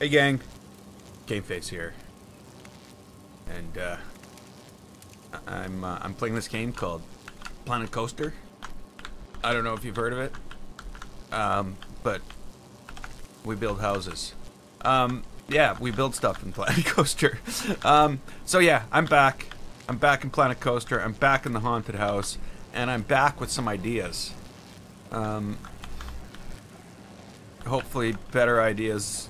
Hey gang, Gameface here, and I'm playing this game called Planet Coaster. I don't know if you've heard of it, but we build houses. Yeah, we build stuff in Planet Coaster. So yeah, I'm back. I'm back in Planet Coaster. I'm back in the haunted house, and I'm back with some ideas. Hopefully, better ideas.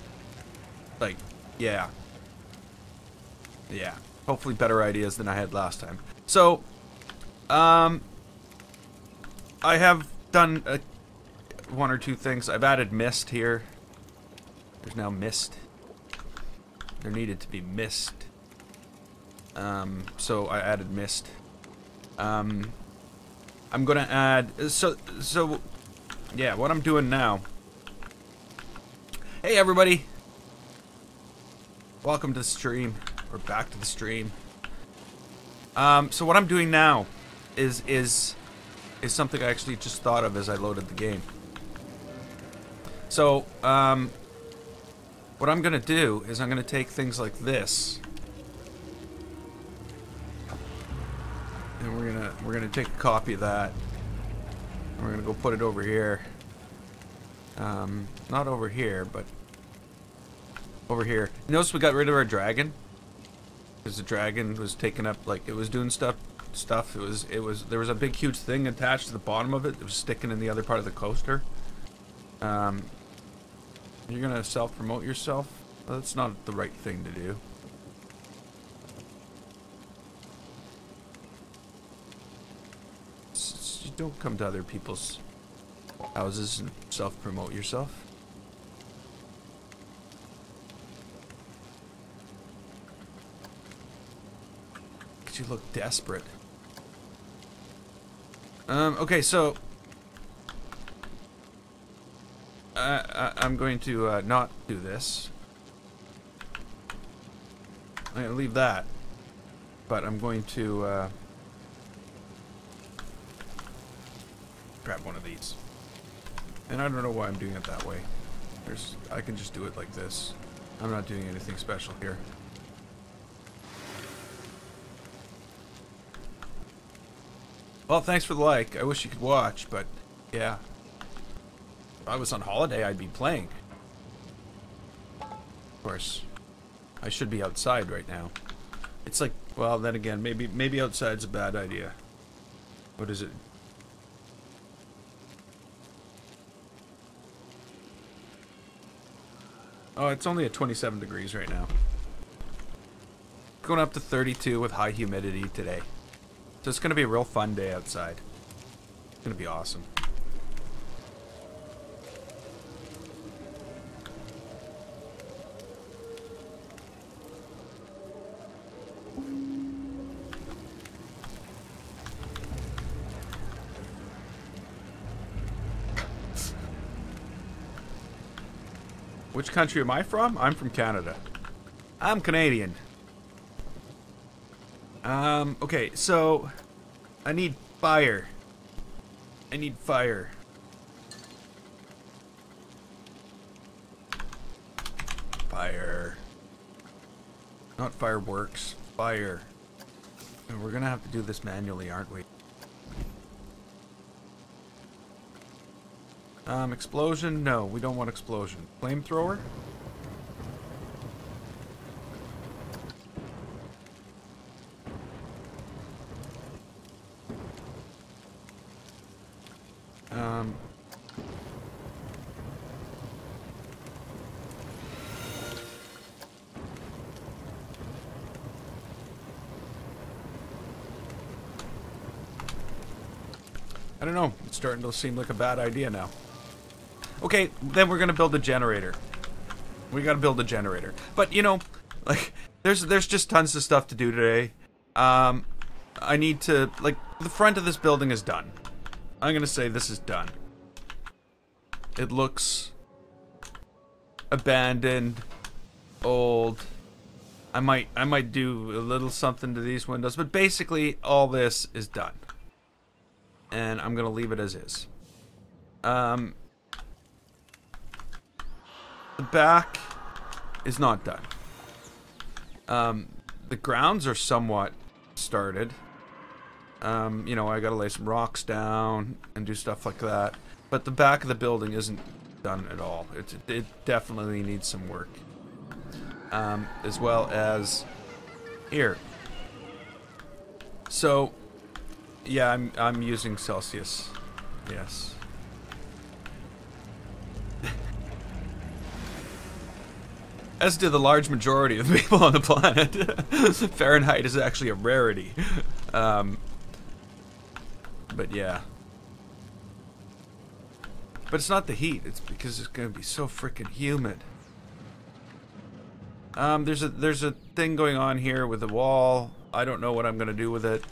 Like, yeah. Hopefully better ideas than I had last time. So, I have done one or two things. I've added mist here. There's now mist. There needed to be mist. So I added mist. I'm gonna add, so, yeah, what I'm doing now. Hey everybody! Welcome to the stream, or back to the stream. So what I'm doing now is something I actually just thought of as I loaded the game. So, what I'm gonna do is I'm gonna take things like this, and we're gonna take a copy of that, and we're gonna go put it over here. Not over here, but over here. Notice we got rid of our dragon, because the dragon was taking up, like, it was doing stuff. There was a big huge thing attached to the bottom of it that was sticking in the other part of the coaster. You're gonna self-promote yourself? Well, that's not the right thing to do. You don't come to other people's houses and self-promote yourself. You look desperate. Okay, so I'm going to not do this. I'm gonna leave that, but I'm going to grab one of these. And I don't know why I'm doing it that way. I can just do it like this. I'm not doing anything special here. Well, thanks for the like. I wish you could watch, but yeah. If I was on holiday, I'd be playing. Of course, I should be outside right now. It's like, well, then again, maybe outside's a bad idea. What is it? Oh, it's only at 27 degrees right now. Going up to 32 with high humidity today. So it's going to be a real fun day outside. It's going to be awesome. Which country am I from? I'm from Canada. I'm Canadian. Okay, so I need fire. I need fire. Fire. Not fireworks. Fire. And we're gonna have to do this manually, aren't we? Explosion? No, we don't want explosion. Flamethrower? I don't know. It's starting to seem like a bad idea now. Okay, then we're gonna build a generator. We gotta build a generator. But, you know, like, there's just tons of stuff to do today. I need to, like, the front of this building is done. I'm gonna say this is done. It looks abandoned, old. I might do a little something to these windows, but basically all this is done. And I'm gonna leave it as is. The back is not done. The grounds are somewhat started. You know, I gotta lay some rocks down and do stuff like that. But the back of the building isn't done at all. It definitely needs some work. As well as here. So, yeah, I'm using Celsius. Yes. As do the large majority of the people on the planet. Fahrenheit is actually a rarity. But yeah. But it's not the heat. It's because it's going to be so freaking humid. There's a thing going on here with the wall. I don't know what I'm going to do with it.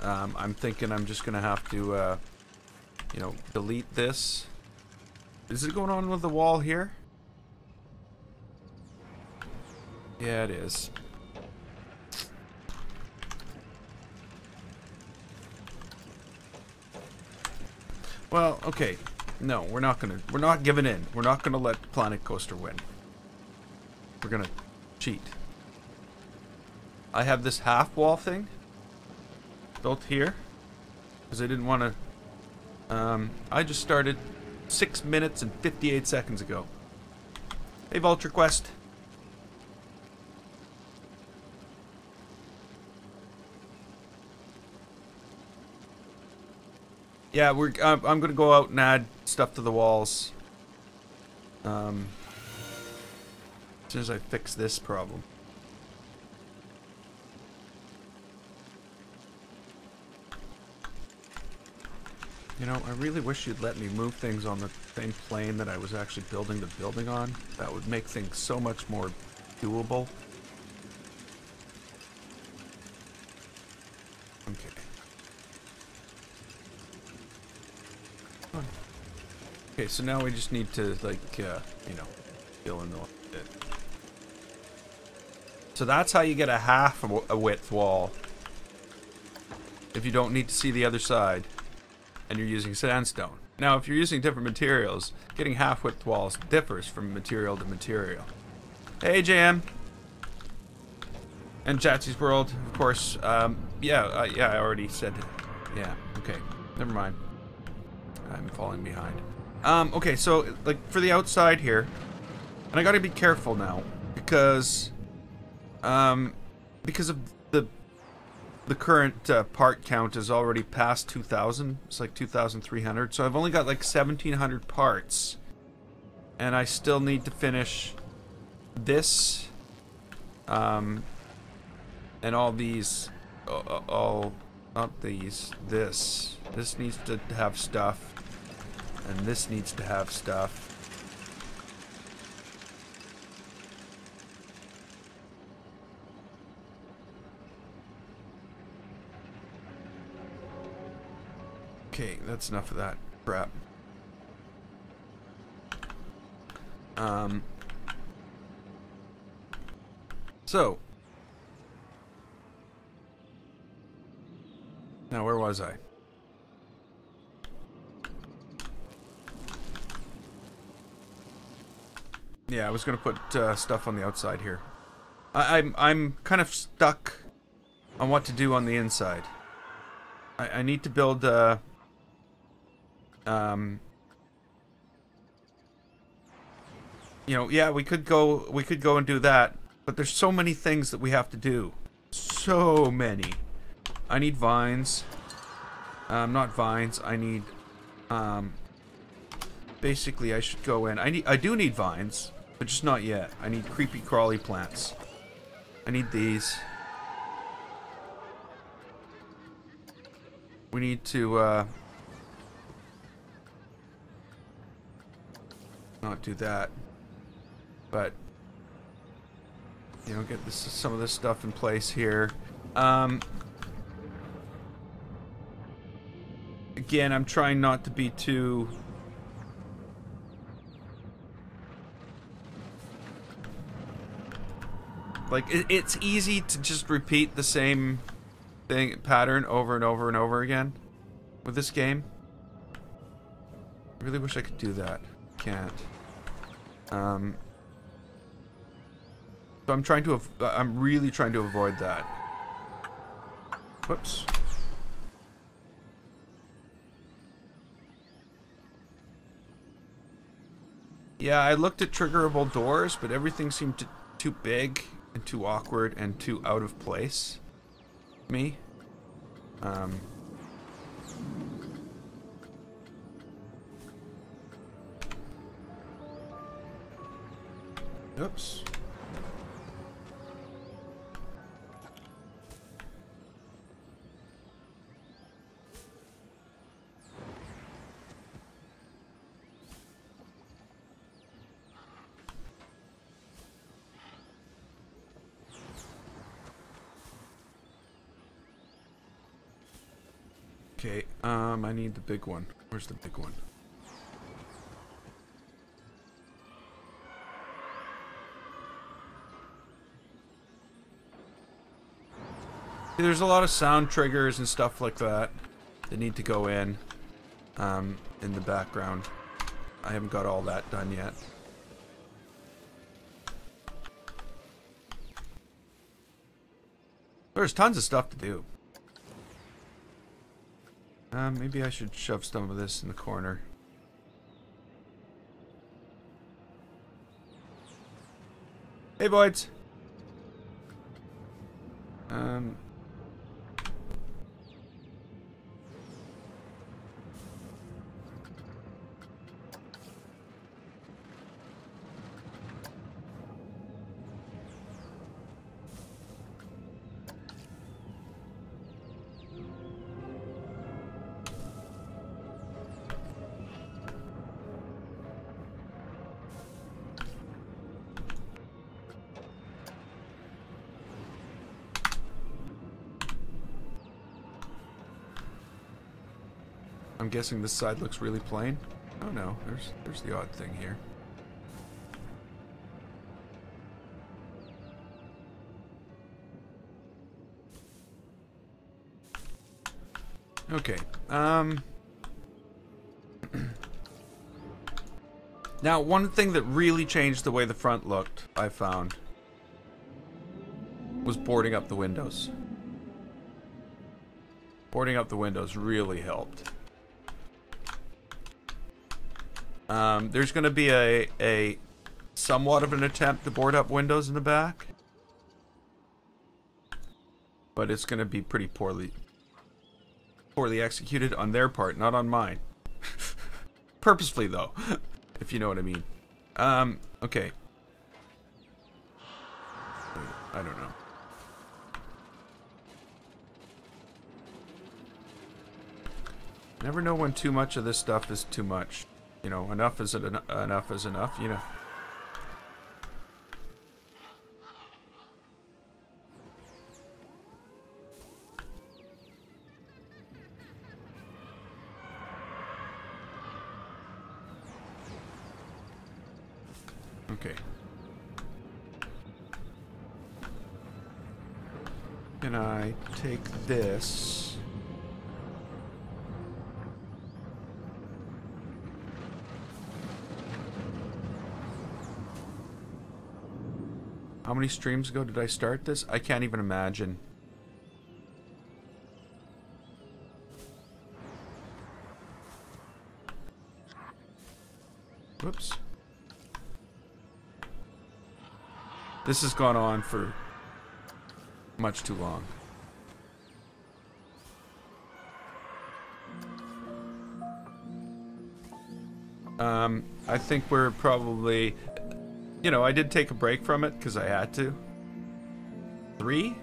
I'm thinking I'm just going to have to, you know, delete this. Is it going on with the wall here? Yeah, it is. Well, okay. No, we're not giving in. We're not gonna let Planet Coaster win. We're gonna cheat. I have this half wall thing built here because I didn't want to. I just started 6 minutes and 58 seconds ago. Hey, Vulture Quest. Yeah, I'm gonna go out and add stuff to the walls. As soon as I fix this problem. You know, I really wish you'd let me move things on the same plane that I was actually building the building on. That would make things so much more doable. Okay. Okay, so now we just need to, like, you know, fill in the bit. So that's how you get a half a width wall. If you don't need to see the other side, and you're using sandstone. Now, if you're using different materials, getting half width walls differs from material to material. Hey, JM. And Jatsy's World, of course. Yeah, I already said it. Yeah, okay. Never mind. I'm falling behind. Okay, so, like, for the outside here, and I gotta be careful now, because of the current part count is already past 2,000. It's like 2,300, so I've only got like 1,700 parts, and I still need to finish this, and all these, not these, this needs to have stuff. And this needs to have stuff. Okay, that's enough of that crap. So. Now, where was I? Yeah, I was gonna put stuff on the outside here. I'm kind of stuck on what to do on the inside. I need to build you know, yeah, we could go and do that, but there's so many things that we have to do. So many. I need vines. Not vines. I need basically I should go in. I do need vines. But just not yet. I need creepy crawly plants. I need these. We need to not do that. But you know, get some of this stuff in place here. Again, I'm trying not to be too like, it's easy to just repeat the same pattern over and over and over again with this game. I really wish I could do that. Can't. So I'm really trying to avoid that. Whoops. Yeah, I looked at triggerable doors, but everything seemed too big and too awkward and too out of place. Me. Oops. Okay, I need the big one. Where's the big one? There's a lot of sound triggers and stuff like that that need to go in the background. I haven't got all that done yet. There's tons of stuff to do. Maybe I should shove some of this in the corner. Hey, Voids. I'm guessing this side looks really plain. Oh no, there's the odd thing here. Okay. Now, one thing that really changed the way the front looked, I found, was boarding up the windows. Boarding up the windows really helped. There's going to be a somewhat of an attempt to board up windows in the back, but it's going to be pretty poorly executed on their part, not on mine. Purposefully, though, if you know what I mean. Okay. I don't know. Never know when too much of this stuff is too much. You know, enough is enough, you know. Okay. Can I take this? How many streams ago did I start this? I can't even imagine. Whoops. This has gone on for much too long. I think we're probably... You know, I did take a break from it because I had to. 3?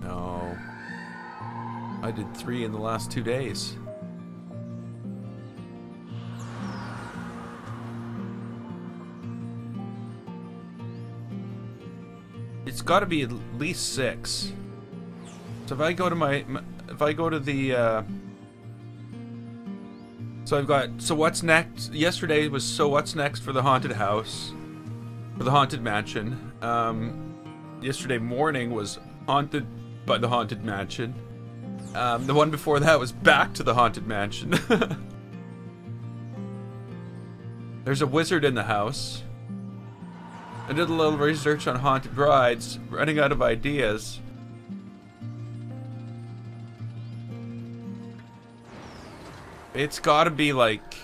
No. I did 3 in the last 2 days. It's got to be at least 6. So if I go to the so I've got So What's Next. Yesterday was So What's Next for the haunted house, for the haunted mansion. Yesterday morning was Haunted by the Haunted Mansion. The one before that was Back to the Haunted Mansion. There's a wizard in the house. I did a little research on haunted rides, running out of ideas. It's gotta be like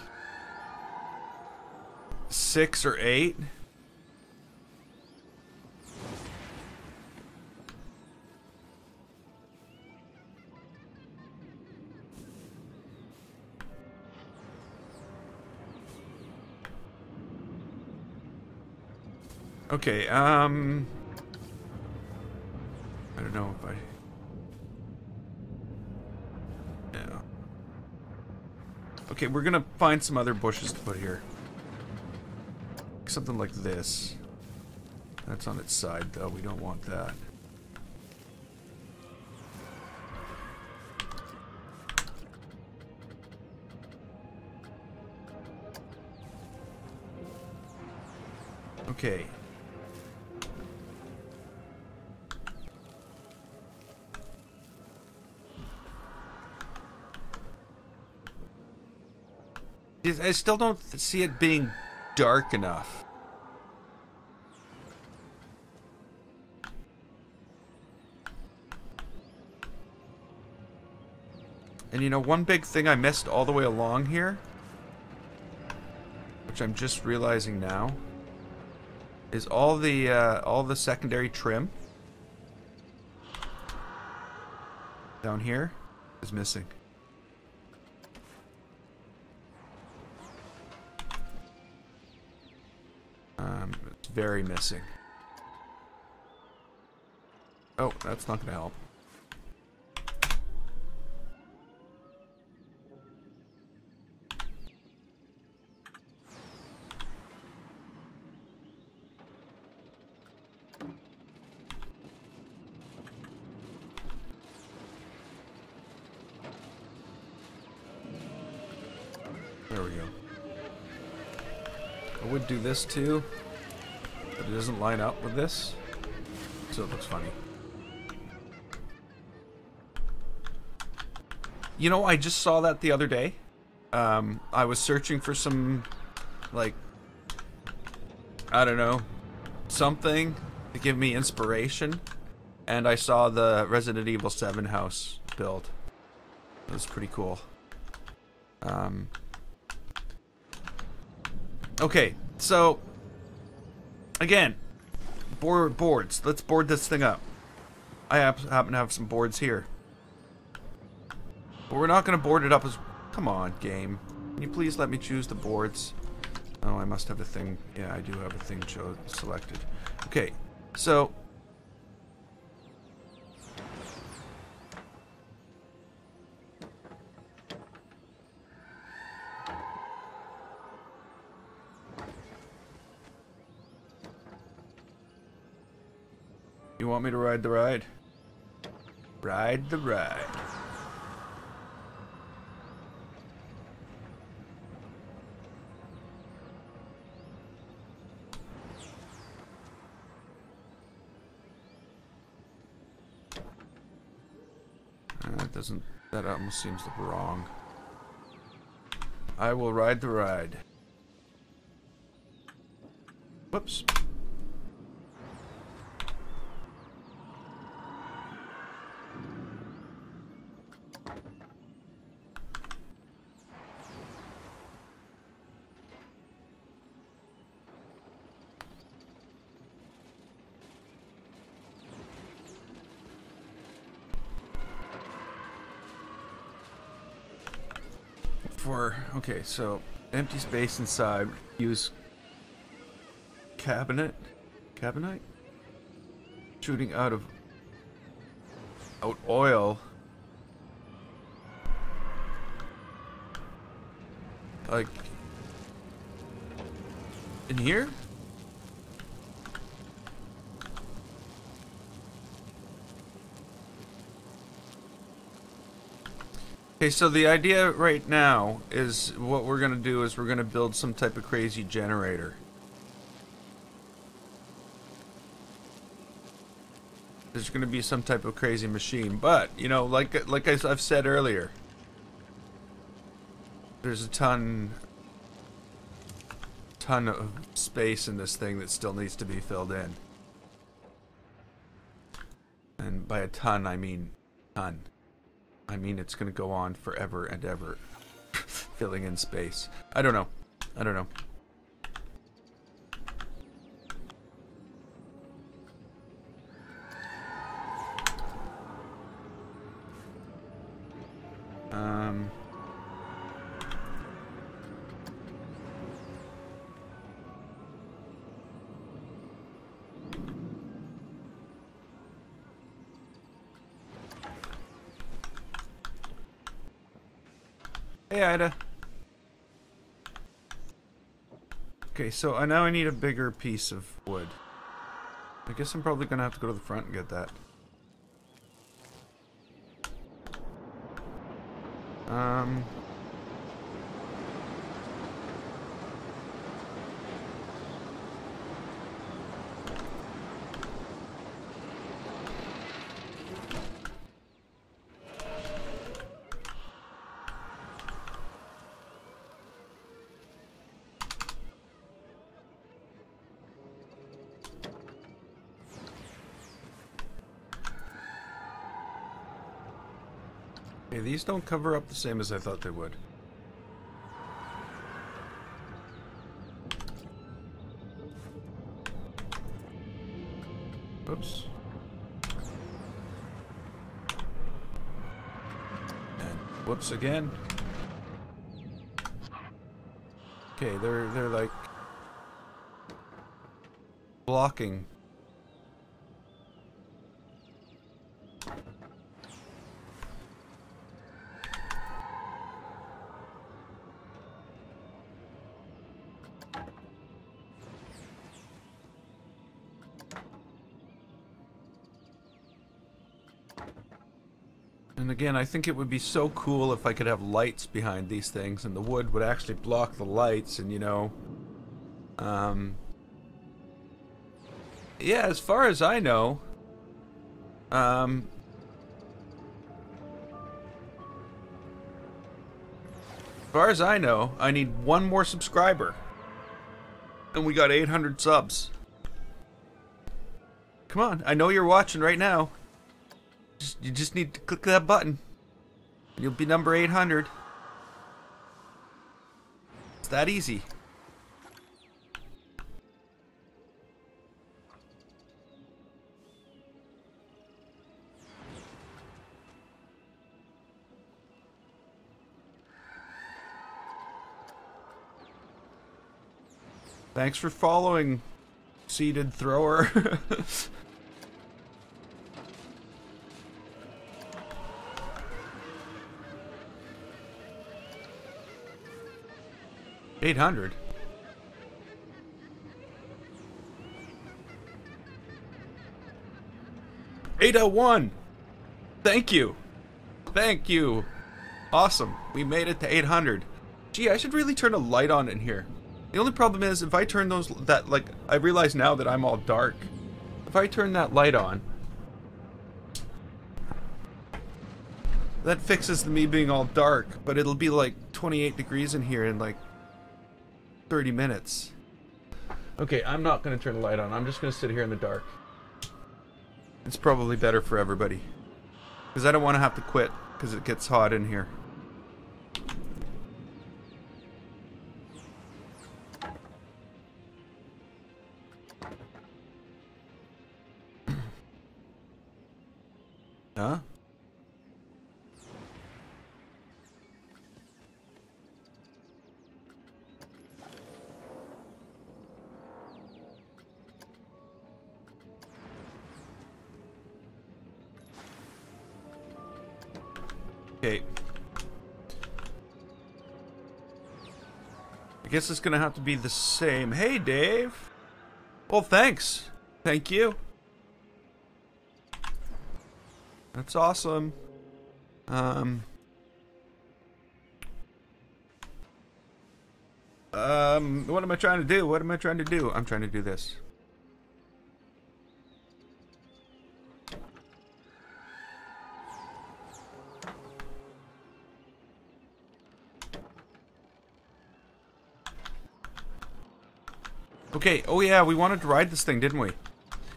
6 or 8. Okay, I don't know if I... Yeah. Okay, we're gonna find some other bushes to put here. Something like this. That's on its side, though. We don't want that. Okay. I still don't see it being dark enough. And you know, one big thing I missed all the way along here, which I'm just realizing now, is all the secondary trim down here is missing. It's very missing. Oh, that's not gonna help. There we go. I would do this too, but it doesn't line up with this, so it looks funny. You know, I just saw that the other day. I was searching for some, like, I don't know, something to give me inspiration, and I saw the Resident Evil 7 house build. It was pretty cool. Okay, so again, boards. Let's board this thing up. I happen to have some boards here, but we're not going to board it up as... Come on, game. Can you please let me choose the boards? Oh, I must have a thing. Yeah, I do have a thing selected. Okay, so... You want me to ride the ride? Ride the ride. That almost seems wrong. I will ride the ride. Whoops. Okay, so empty space inside. Use cabinite shooting out oil, like in here. Okay, so the idea right now is what we're going to do is we're going to build some type of crazy generator. There's going to be some type of crazy machine, but, you know, like I've said earlier, there's a ton ton of space in this thing that still needs to be filled in. And by a ton, I mean ton. I mean it's going to go on forever and ever, filling in space. I don't know. I don't know. Hey, Ida. Okay, so now I need a bigger piece of wood. I guess I'm probably gonna have to go to the front and get that. Okay, these don't cover up the same as I thought they would. Oops. And whoops again. Okay, they're like blocking. And again, I think it would be so cool if I could have lights behind these things and the wood would actually block the lights and, you know, yeah, as far as I know, as far as I know, I need one more subscriber. And we got 800 subs. Come on, I know you're watching right now. You just need to click that button. You'll be number 800. It's that easy. Thanks for following, seated thrower. $800. $801. Thank you. Thank you. Awesome. We made it to 800. Gee, I should really turn a light on in here. The only problem is if I turn I realize now that I'm all dark. If I turn that light on, that fixes me being all dark, but it'll be like 28 degrees in here in like 30 minutes. Okay, I'm not going to turn the light on. I'm just going to sit here in the dark. It's probably better for everybody. Because I don't want to have to quit because it gets hot in here. Huh? Okay. I guess it's gonna have to be the same. Hey, Dave. Well, thanks. Thank you. That's awesome. What am I trying to do? What am I trying to do? I'm trying to do this. Okay, oh yeah, we wanted to ride this thing, didn't we?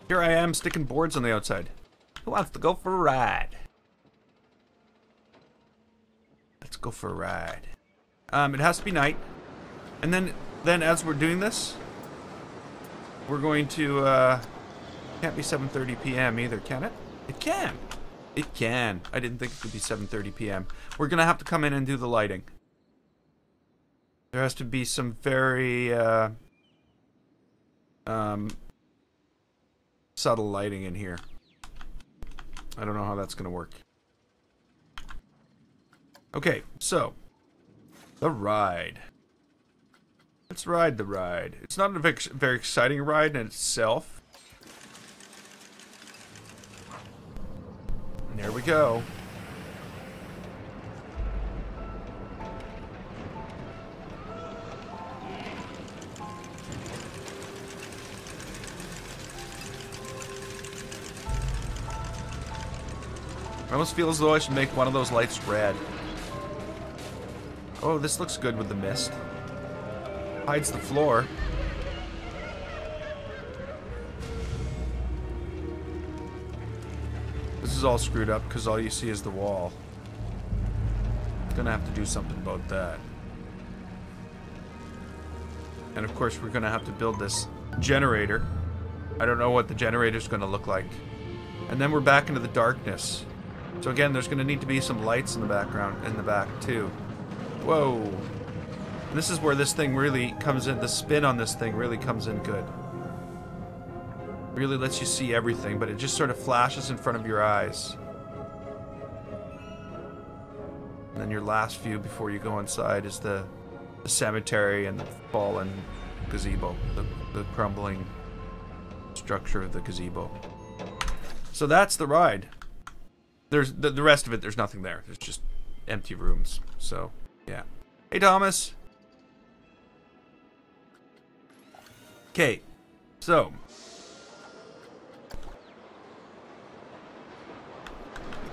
Here I am sticking boards on the outside. Who wants to go for a ride? Let's go for a ride. It has to be night. And then as we're doing this, we're going to, can't be 7:30 p.m. either, can it? It can. It can. I didn't think it could be 7:30 p.m. We're gonna have to come in and do the lighting. There has to be some very, subtle lighting in here. I don't know how that's gonna work. Okay, so the ride. Let's ride the ride. It's not a very exciting ride in itself. And there we go. I almost feel as though I should make one of those lights red. Oh, this looks good with the mist. Hides the floor. This is all screwed up because all you see is the wall. Gonna have to do something about that. And of course we're gonna have to build this generator. I don't know what the generator's gonna look like. And then we're back into the darkness. So again, there's gonna need to be some lights in the background, in the back too. Whoa. And this is where this thing really comes in, the spin on this thing really comes in good. Really lets you see everything, but it just sort of flashes in front of your eyes. And then your last view before you go inside is the cemetery and the fallen gazebo, the crumbling structure of the gazebo. So that's the ride. There's the rest of it, there's nothing there. There's just empty rooms. So, yeah. Hey, Thomas. Okay. So,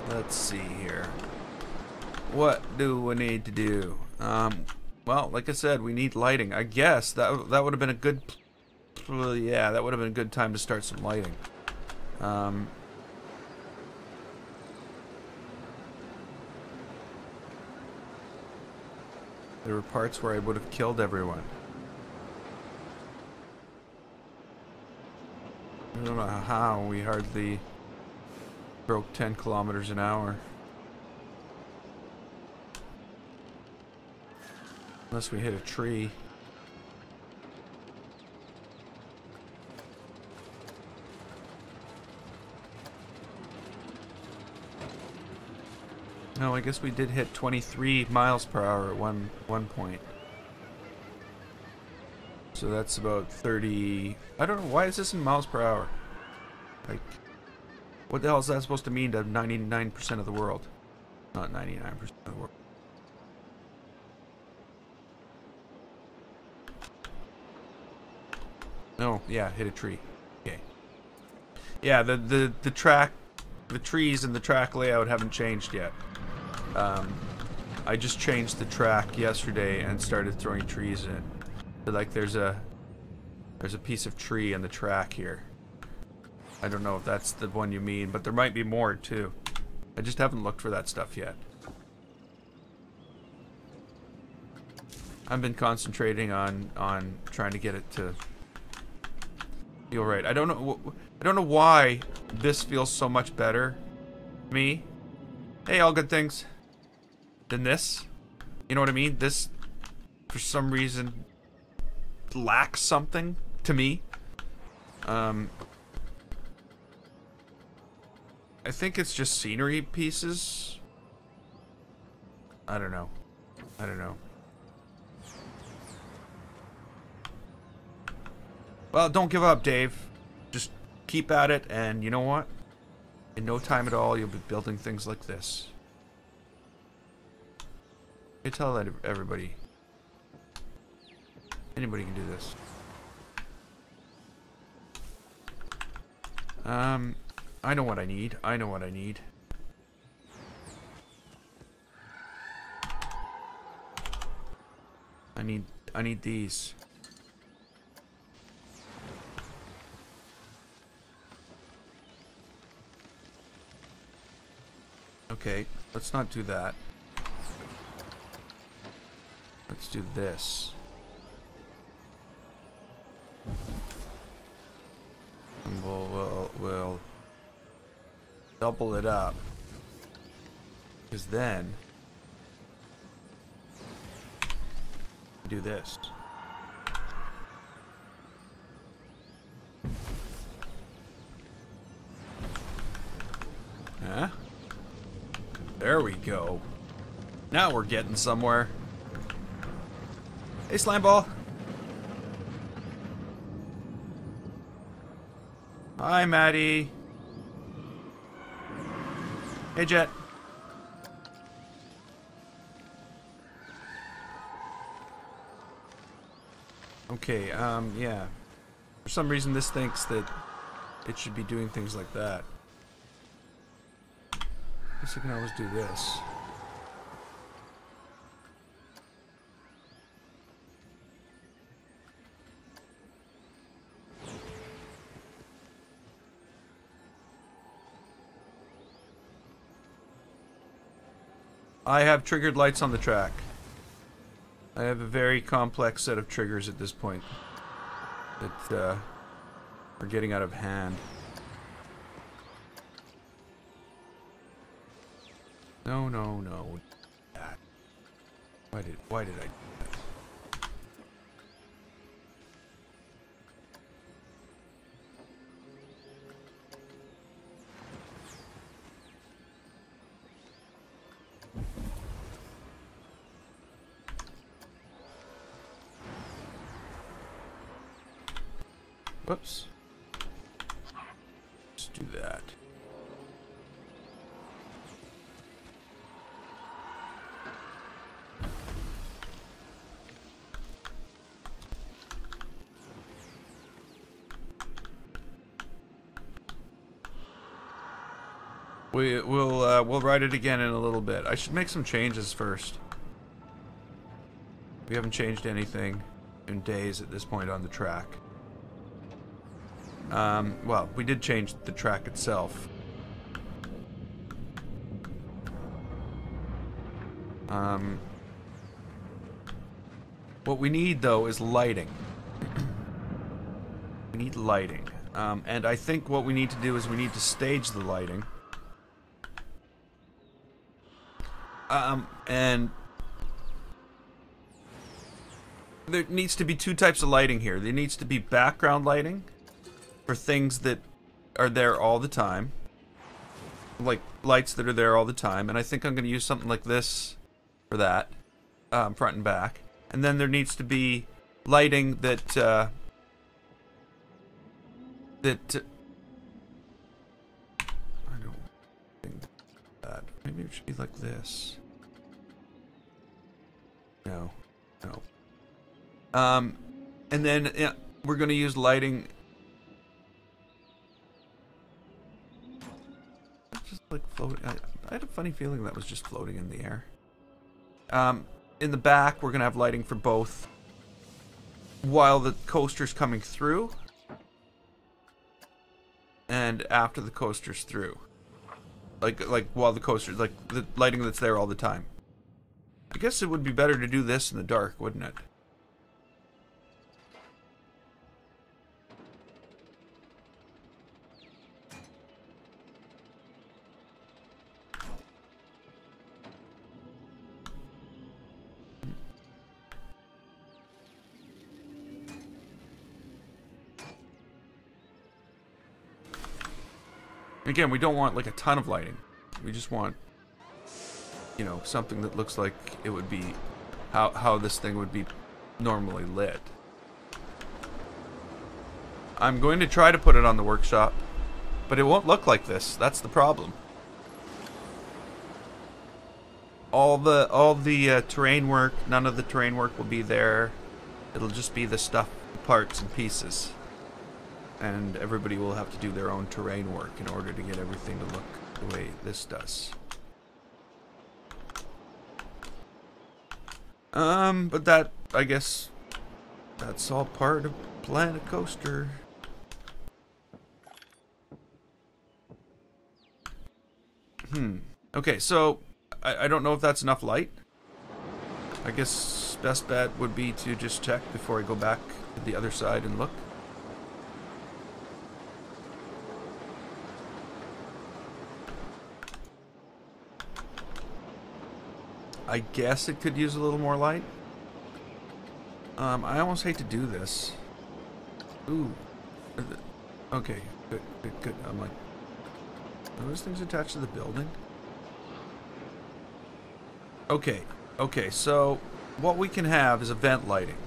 let's see here. What do we need to do? Well, like I said, we need lighting. I guess that would have been a good, yeah, that would have been a good time to start some lighting. There were parts where I would have killed everyone. I don't know how we hardly broke 10 kilometers an hour. Unless we hit a tree. No, I guess we did hit 23 miles per hour at one point. So that's about 30... I don't know, why is this in miles per hour? Like, what the hell is that supposed to mean to 99% of the world? Not 99% of the world. No, yeah, hit a tree. Okay. Yeah, the track, the trees and the track layout haven't changed yet. I just changed the track yesterday and started throwing trees in. So, like, there's a piece of tree in the track here. I don't know if that's the one you mean, but there might be more too. I just haven't looked for that stuff yet. I've been concentrating on trying to get it to feel right. I don't know why this feels so much better to me. Hey, all good things. Than this. You know what I mean? This, for some reason, lacks something to me. I think it's just scenery pieces. I don't know. I don't know. Well, don't give up, Dave. Just keep at it, and you know what? In no time at all, you'll be building things like this. You tell that everybody. Anybody can do this. I know what I need. I know what I need. I need these. Okay, let's not do that. Let's do this. And we'll double it up. Because then do this. Huh? There we go. Now we're getting somewhere. Hey, slime ball. Hi, Maddie. Hey, Jet. Okay, yeah. For some reason, this thinks that it should be doing things like that. I guess I can always do this. I have triggered lights on the track. I have a very complex set of triggers at this point that are getting out of hand. No, no, no. Why did I do that? Whoops. Let's do that. We'll write it again in a little bit. I should make some changes first. We haven't changed anything in days at this point on the track. Well, we did change the track itself. What we need, though, is lighting. We need lighting. And I think what we need to do is we need to stage the lighting. And there needs to be two types of lighting here. There needs to be background lighting for things that are there all the time. Like lights that are there all the time. And I think I'm going to use something like this for that. Front and back. And then there needs to be lighting that I don't think that. Maybe it should be like this. No. No. And then yeah, we're going to use lighting. Just like floating. I had a funny feeling that was just floating in the air. In the back, we're going to have lighting for both while the coaster's coming through and after the coaster's through. Like while the coaster, like the lighting that's there all the time. I guess it would be better to do this in the dark, wouldn't it? Again, we don't want like a ton of lighting. We just want, you know, something that looks like it would be how this thing would be normally lit. I'm going to try to put it on the workshop, but it won't look like this. That's the problem. All the terrain work, none of the terrain work will be there. It'll just be the stuff, parts and pieces. And everybody will have to do their own terrain work in order to get everything to look the way this does. But that, I guess, that's all part of Planet Coaster. Okay, so I don't know if that's enough light. I guess best bet would be to just check before I go back to the other side and look. I guess it could use a little more light. I almost hate to do this. Ooh. Okay, good, good, good. I'm like, are those things attached to the building? Okay, okay, so what we can have is event lighting.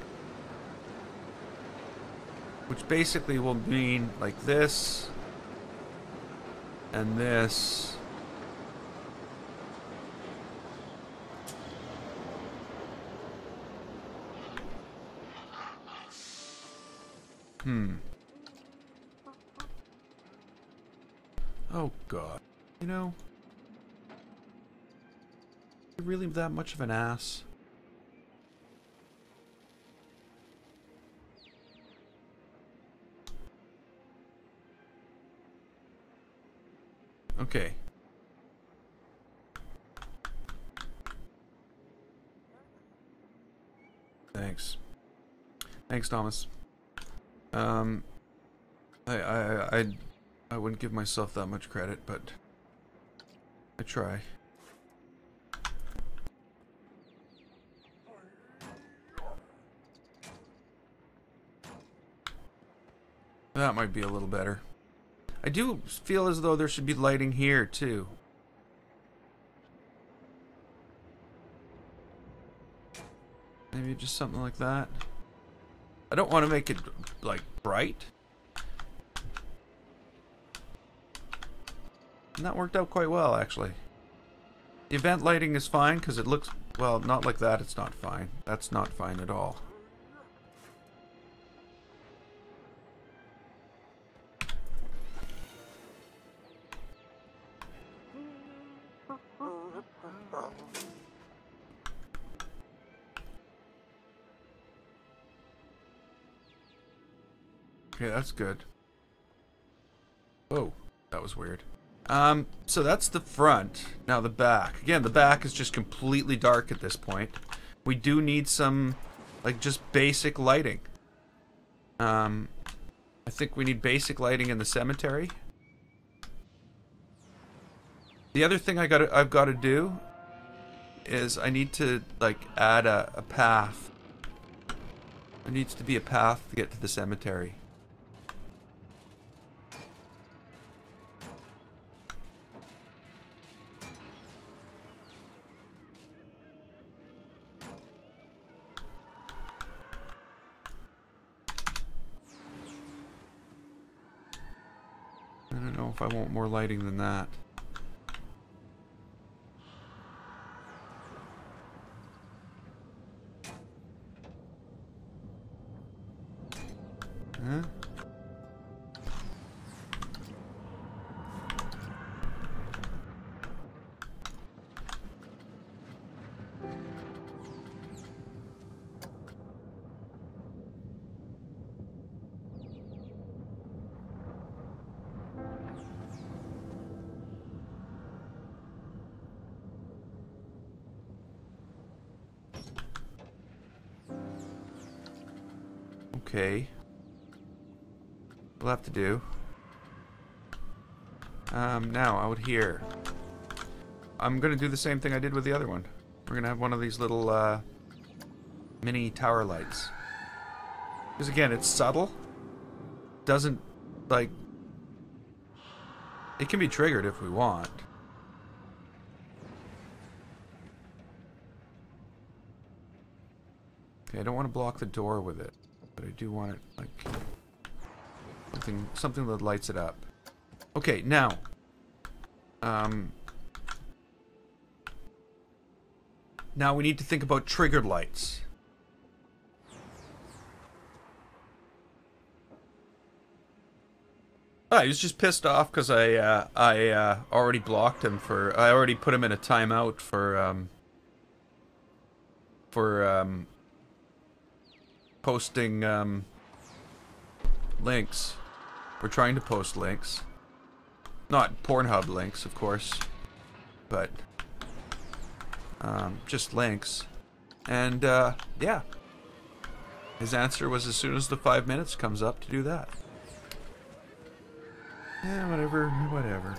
Which basically will mean like this and this. Oh god. You know, you're really that much of an ass? Okay. Thanks. Thanks, Thomas. I wouldn't give myself that much credit, but I try. That might be a little better. I do feel as though there should be lighting here, too. Maybe just something like that. I don't want to make it, like, bright. And that worked out quite well, actually. The event lighting is fine, because it looks... Well, not like that, it's not fine. That's not fine at all. Okay, that's good. Oh, that was weird. So that's the front. Now the back. Again, the back is just completely dark at this point. We do need some, like, just basic lighting. I think we need basic lighting in the cemetery. The other thing I've got to do is I need to, like, add a path. There needs to be a path to get to the cemetery. I don't know if I want more lighting than that. Huh? Okay. We'll have to do. Now, out here. I'm gonna do the same thing I did with the other one. We're gonna have one of these little, mini tower lights. Because again, it's subtle. Doesn't, like... It can be triggered if we want. Okay, I don't want to block the door with it. But I do want it, like... Something that lights it up. Okay, now. Now we need to think about triggered lights. He was just pissed off because I already blocked him for... I already put him in a timeout for posting, links. We're trying to post links. Not Pornhub links, of course. but just links. And yeah, his answer was as soon as the 5 minutes comes up to do that. Yeah, whatever.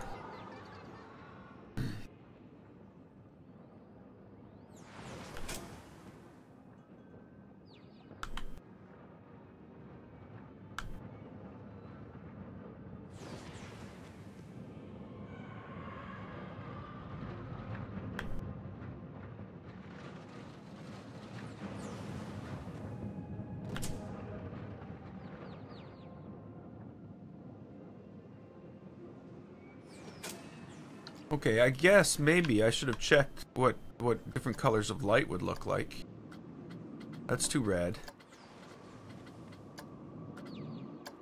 Okay, I guess maybe I should have checked what different colors of light would look like. That's too red.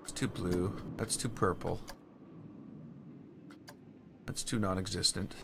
It's too blue. That's too purple. That's too non-existent.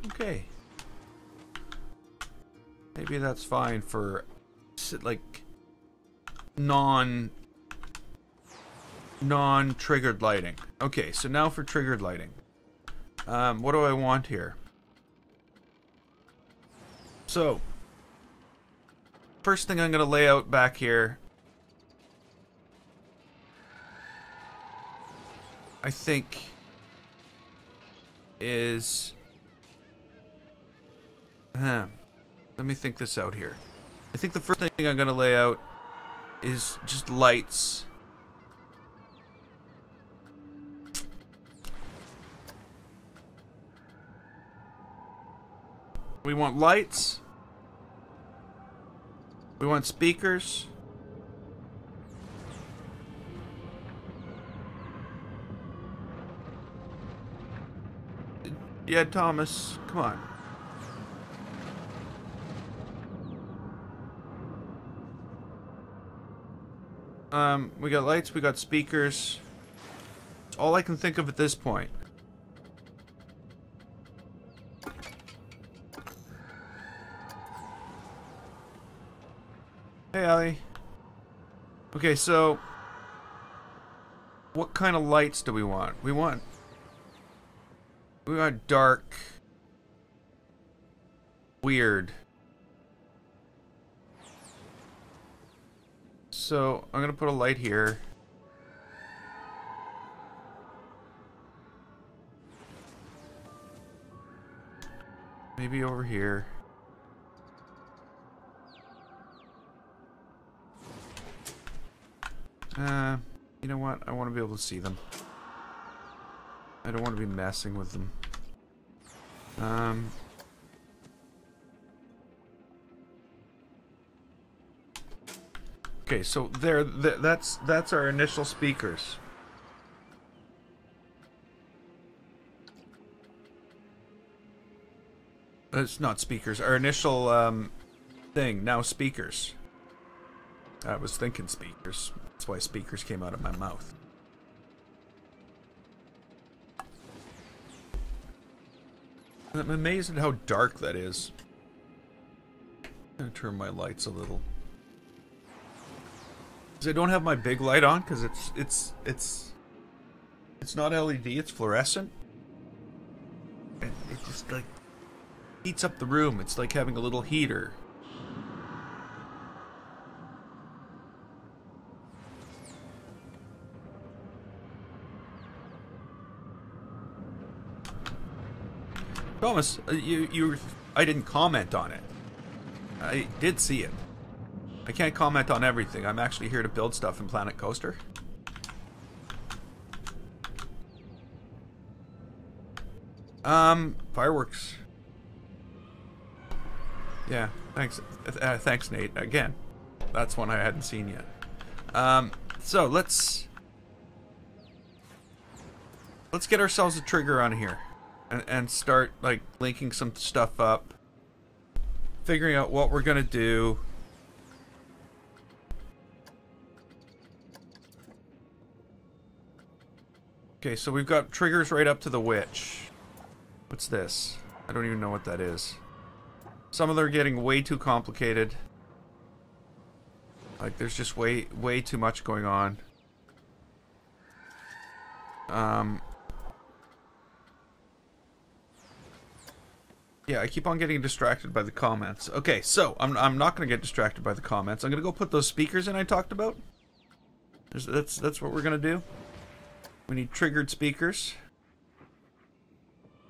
Okay. Maybe that's fine for like non-triggered lighting. Okay, so now for triggered lighting. What do I want here? So, first thing I'm gonna lay out back here, I think, is let me think this out here. I think the first thing I'm gonna lay out is just lights. We want lights. We want speakers. Yeah, Thomas, come on. We got lights, we got speakers. It's all I can think of at this point. Hey, Allie. Okay, so what kind of lights do we want? We want dark, weird. So I'm gonna put a light here. Maybe over here. You know what? I want to be able to see them. I don't want to be messing with them. Okay, so that's our initial speakers. It's not speakers. Our initial thing, now speakers. I was thinking speakers. That's why speakers came out of my mouth. I'm amazed at how dark that is. I'm gonna turn my lights a little. Because I don't have my big light on, because it's not LED, it's fluorescent. And it just like heats up the room. It's like having a little heater. Thomas, I didn't comment on it. I did see it. I can't comment on everything. I'm actually here to build stuff in Planet Coaster. Fireworks. Yeah, thanks. Thanks, Nate. Again, that's one I hadn't seen yet. So let's let's get ourselves a trigger on here. And start, like, linking some stuff up. Figuring out what we're gonna do. Okay, so we've got triggers right up to the witch. What's this? I don't even know what that is. Some of them are getting way too complicated. Like, there's just way too much going on. Yeah, I keep on getting distracted by the comments. Okay, so I'm not going to get distracted by the comments. I'm going to go put those speakers in I talked about. That's what we're going to do. We need triggered speakers.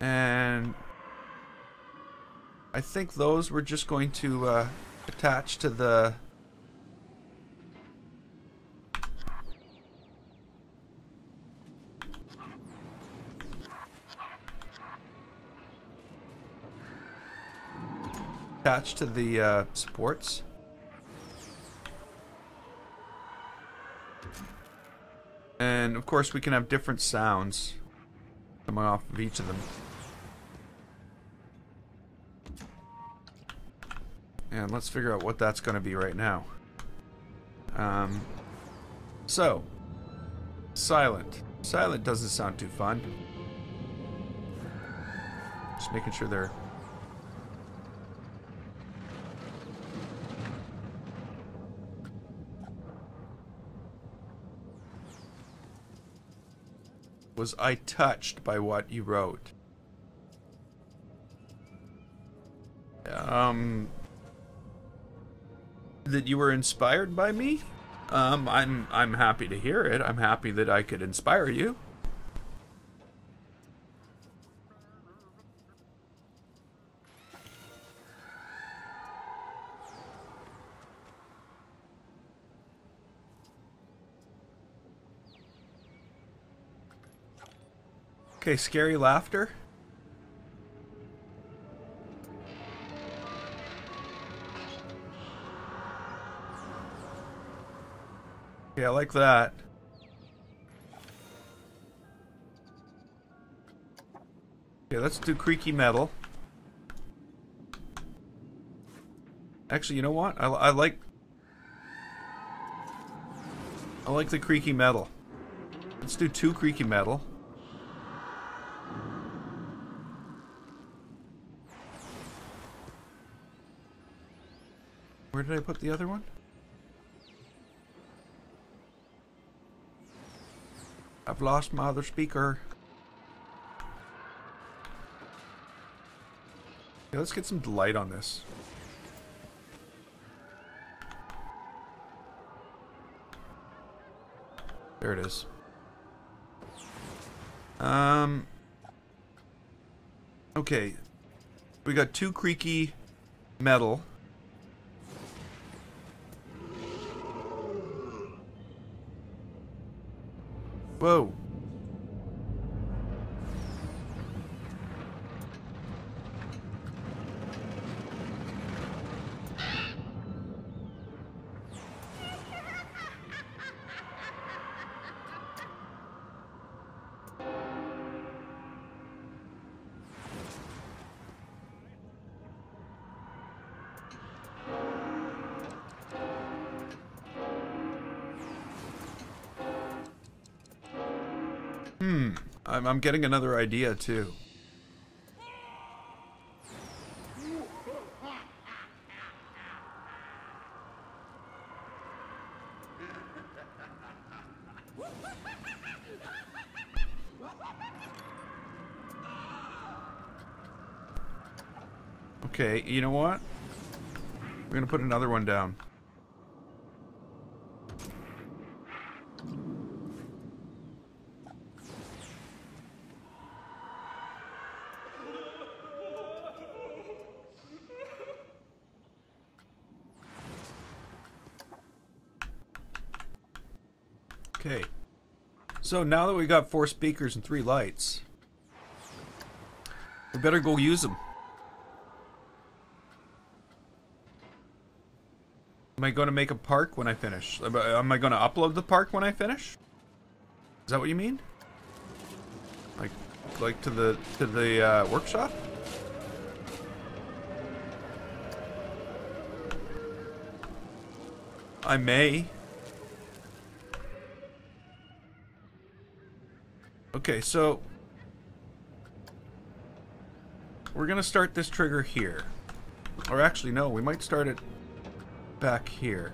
And I think those we're just going to attach to the... attached to the supports. And of course we can have different sounds coming off of each of them. And let's figure out what that's going to be right now. So, silent. Silent doesn't sound too fun. Just making sure they're... Was I touched by what you wrote? That you were inspired by me? I'm happy to hear it. I'm happy that I could inspire you. Okay, scary laughter. Yeah, I like that. Okay, let's do creaky metal. Actually, you know what? I like the creaky metal. Let's do 2 creaky metal. Where did I put the other one? I've lost my other speaker. Okay, let's get some light on this. There it is. Okay. We got 2 creaky metal. Whoa. I'm getting another idea too. Okay, you know what? We're gonna put another one down. Okay, so now that we got 4 speakers and 3 lights, we better go use them. Am I going to make a park when I finish? Am I going to upload the park when I finish? Is that what you mean? Like to the workshop? I may. Okay, so we're gonna start this trigger here. Or actually, no, we might start it back here.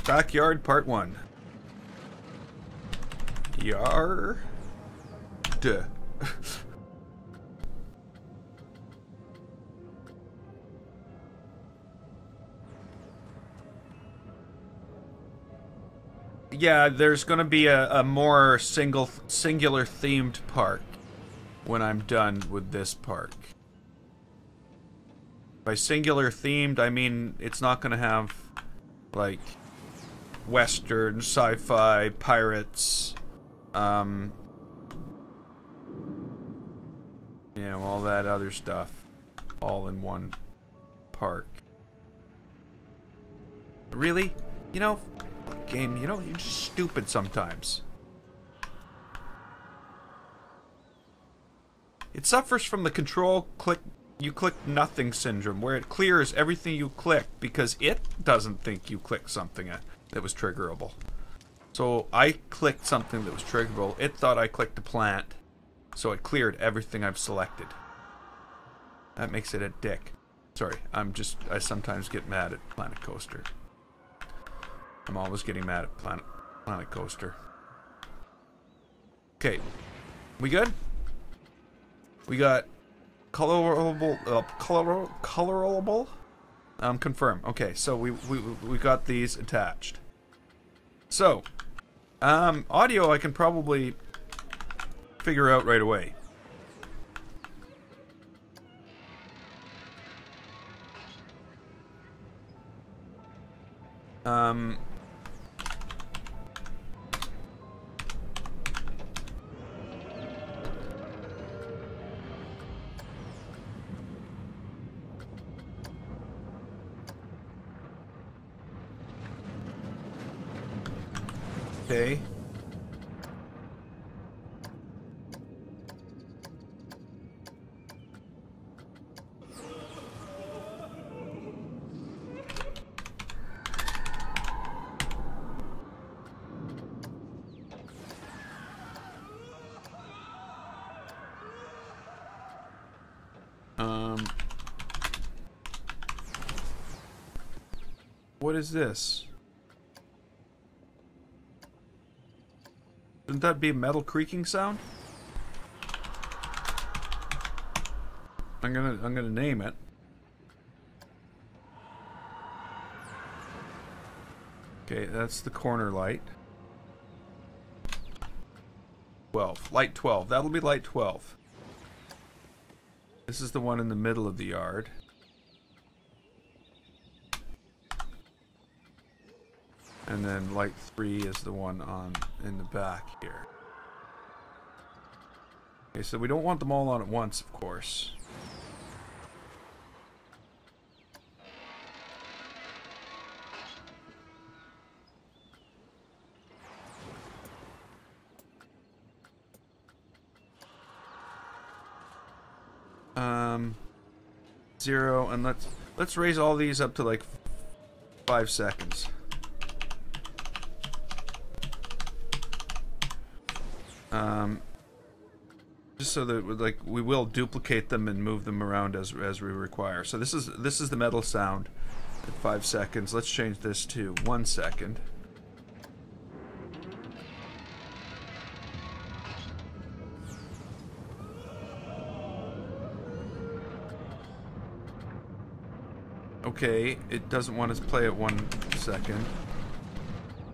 Backyard Part 1. Yar. Duh. Yeah, there's gonna be a more singular themed park when I'm done with this park. By singular themed, I mean it's not gonna have, like, Western, sci-fi, pirates, you know, all that other stuff, all in one park. Really? You know, game, you know, you're just stupid sometimes. It suffers from the you click nothing syndrome, where it clears everything you click because it doesn't think you clicked something that was triggerable. So I clicked something that was triggerable. It thought I clicked a plant, so it cleared everything I've selected. That makes it a dick. Sorry, I sometimes get mad at Planet Coaster. I'm always getting mad at Planet Coaster. Okay, we good? We got colorable, colorable. Confirm. Okay, so we got these attached. So, audio I can probably figure out right away. Okay. What is this? Shouldn't that be a metal creaking sound? I'm gonna name it. Okay, that's the corner light. 12. Light 12. That'll be light 12. This is the one in the middle of the yard. And then light 3 is the one in the back here. Okay, so we don't want them all on at once, of course. Zero, and let's raise all these up to like 5 seconds. Just so that like we will duplicate them and move them around as we require. So this is the metal sound at 5 seconds. Let's change this to 1 second. Okay, it doesn't want us to play at 1 second.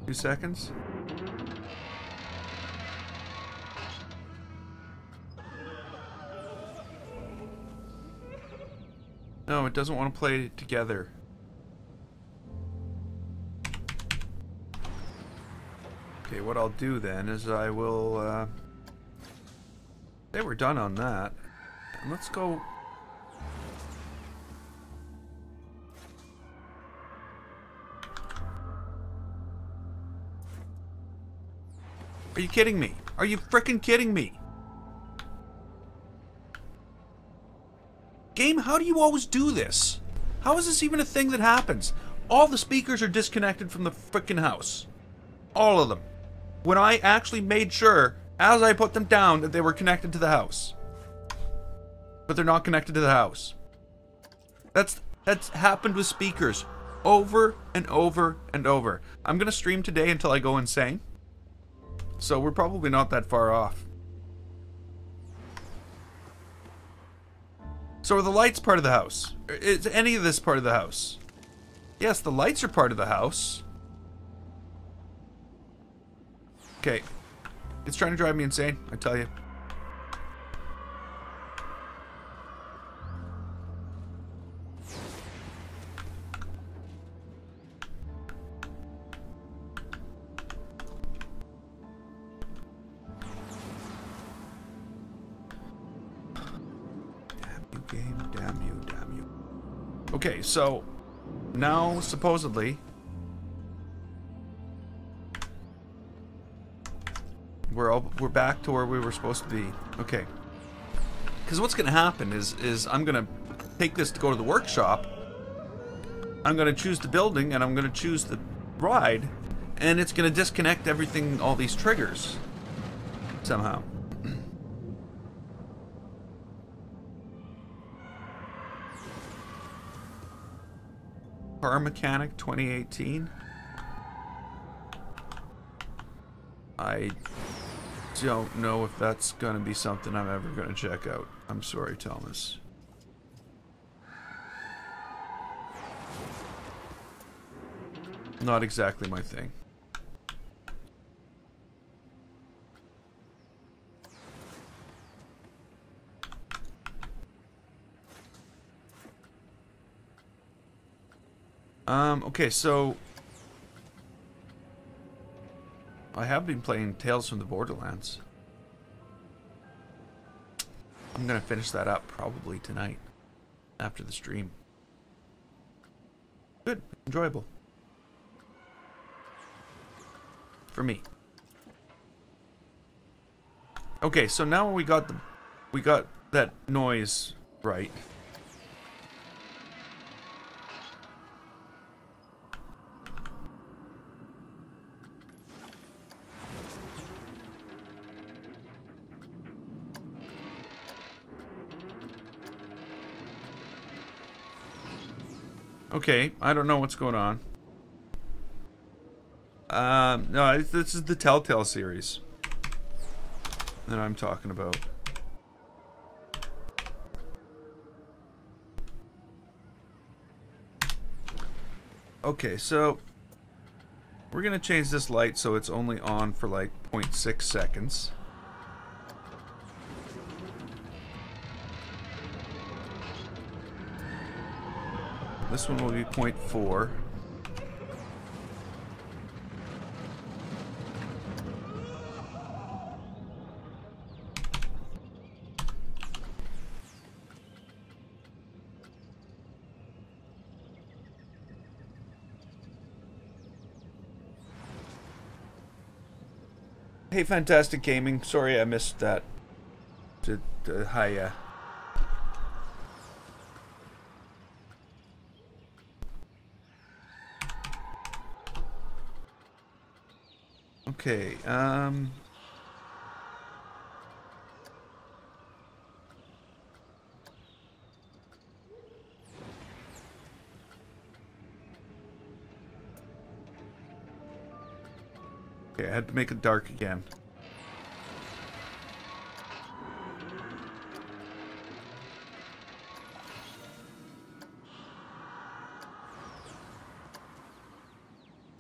2 seconds? No, it doesn't want to play together. Okay, what I'll do then is I will, say we're done on that. And let's go... Are you kidding me? Are you frickin' kidding me? Game, how do you always do this? How is this even a thing that happens? All the speakers are disconnected from the frickin' house. All of them. When I actually made sure, as I put them down, that they were connected to the house. But they're not connected to the house. That's happened with speakers. Over and over and over. I'm gonna stream today until I go insane. So we're probably not that far off. So are the lights part of the house? Is any of this part of the house? Yes, the lights are part of the house. Okay. It's trying to drive me insane, I tell you. Game, damn you, damn you. Okay, so now supposedly we're back to where we were supposed to be. Okay, because what's gonna happen is I'm gonna take this to go to the workshop. I'm gonna choose the building and I'm gonna choose the ride, and it's gonna disconnect everything, all these triggers somehow. Car Mechanic 2018. I don't know if that's gonna be something I'm ever gonna check out. I'm sorry, Thomas. Not exactly my thing. Okay, so I have been playing Tales from the Borderlands. I'm gonna finish that up probably tonight after the stream. Good, enjoyable. For me. Okay, so now we got that noise right. Okay, I don't know what's going on. No, this is the Telltale series that I'm talking about. Okay, so we're gonna change this light so it's only on for like 0.6 seconds. This one will be 0.4. Hey, Fantastic Gaming. Sorry I missed that. Hi, Okay, okay, I had to make it dark again.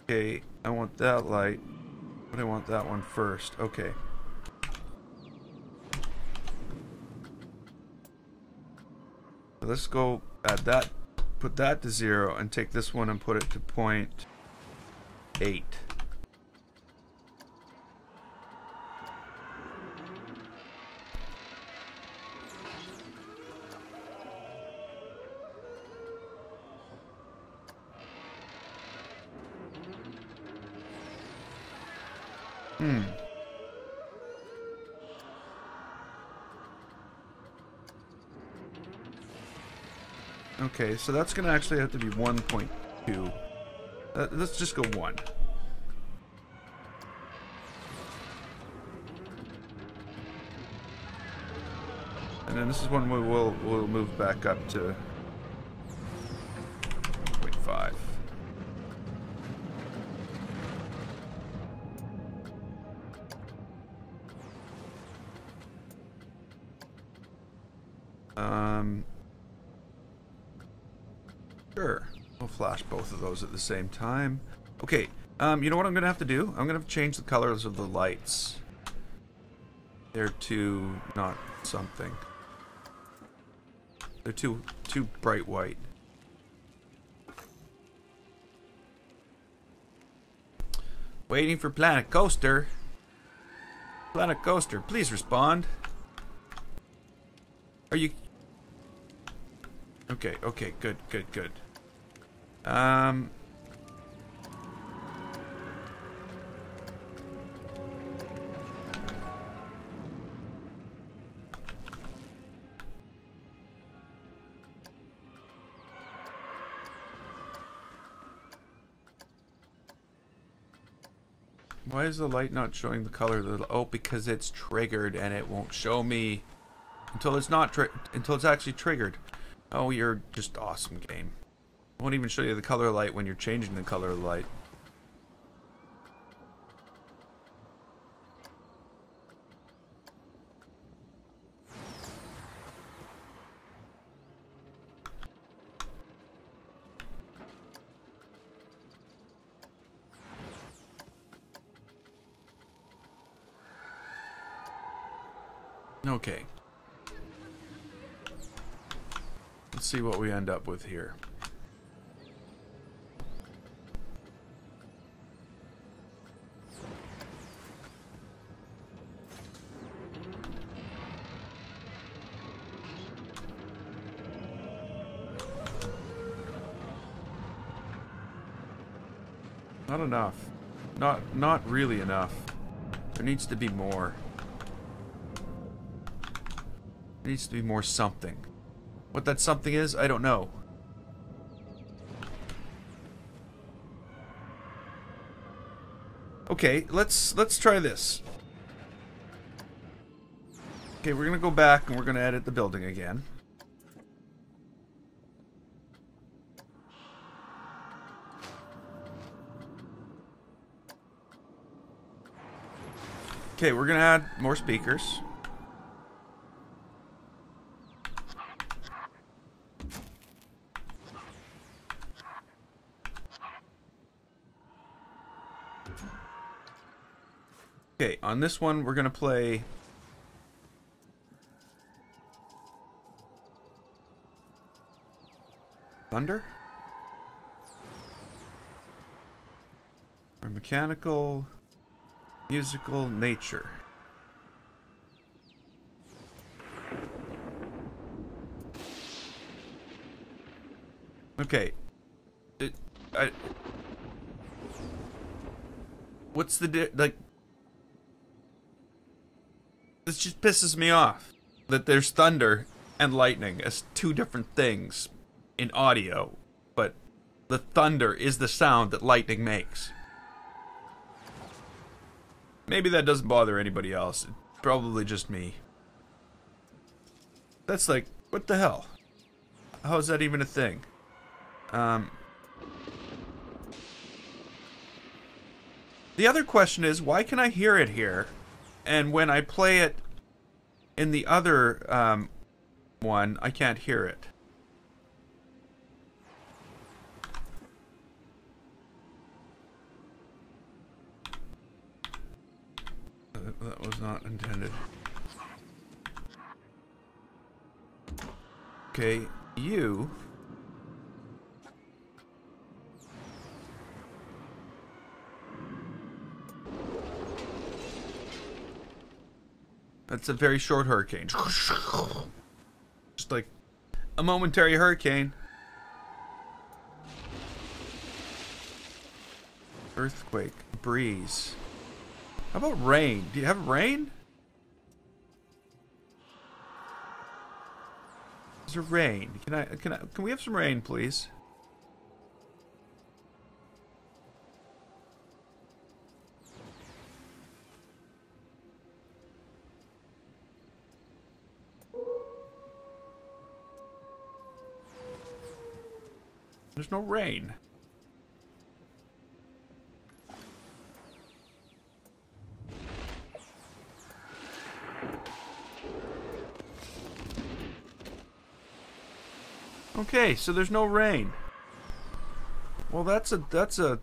Okay, I want that light, but I want that one first. Okay. So let's go add that, put that to 0, and take this one and put it to 0.8. Okay, so that's going to actually have to be 1.2. Let's just go 1. And then this is when we'll move back up to 1.5. Sure. We'll flash both of those at the same time. Okay, you know what I'm gonna have to do? I'm gonna have to change the colors of the lights. They're too not something. They're too bright white. Waiting for Planet Coaster. Planet Coaster, please respond. Are you... Okay, okay, good. Why is the light not showing the color of the... Oh, because it's triggered and it won't show me until it's not until it's actually triggered. Oh, you're just awesome, game. It won't even show you the color of light when you're changing the color of the light. Okay. Let's see what we end up with here. Not enough. Not really enough. There needs to be more. There needs to be more something. What that something is, I don't know. Okay, let's try this. Okay, we're gonna go back and we're gonna edit the building again. Okay, we're gonna add more speakers. Okay, on this one we're gonna play Thunder? Or mechanical, musical, nature. Okay. What's the like? This just pisses me off that there's thunder and lightning as two different things in audio, but the thunder is the sound that lightning makes. Maybe that doesn't bother anybody else. It's probably just me. That's like, what the hell? How is that even a thing? The other question is, why can I hear it here? And when I play it in the other one, I can't hear it. That was not intended. Okay, you... That's a very short hurricane. Just like a momentary hurricane. Earthquake. Breeze. How about rain? Do you have rain? Is there rain? Can we have some rain, please? There's no rain. Okay, so there's no rain. Well, that's a...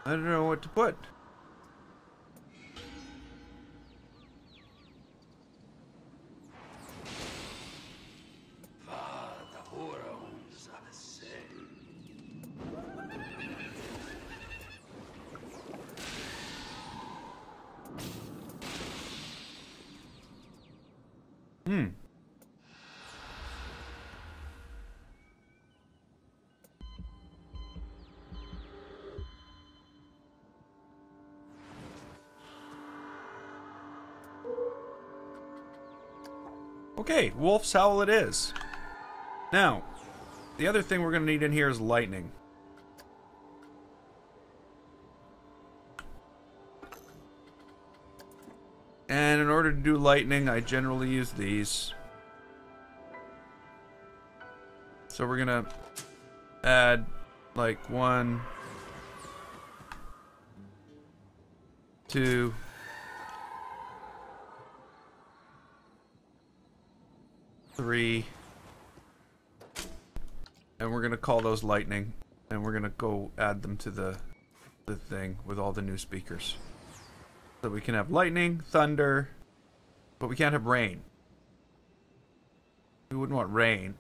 I don't know what to put. Okay, Wolf's Howl it is. Now, the other thing we're going to need in here is lightning. And in order to do lightning, I generally use these. So we're going to add like 1, 2, 3, and we're gonna call those lightning, and we're gonna go add them to the thing with all the new speakers. So we can have lightning, thunder, but we can't have rain. We wouldn't want rain.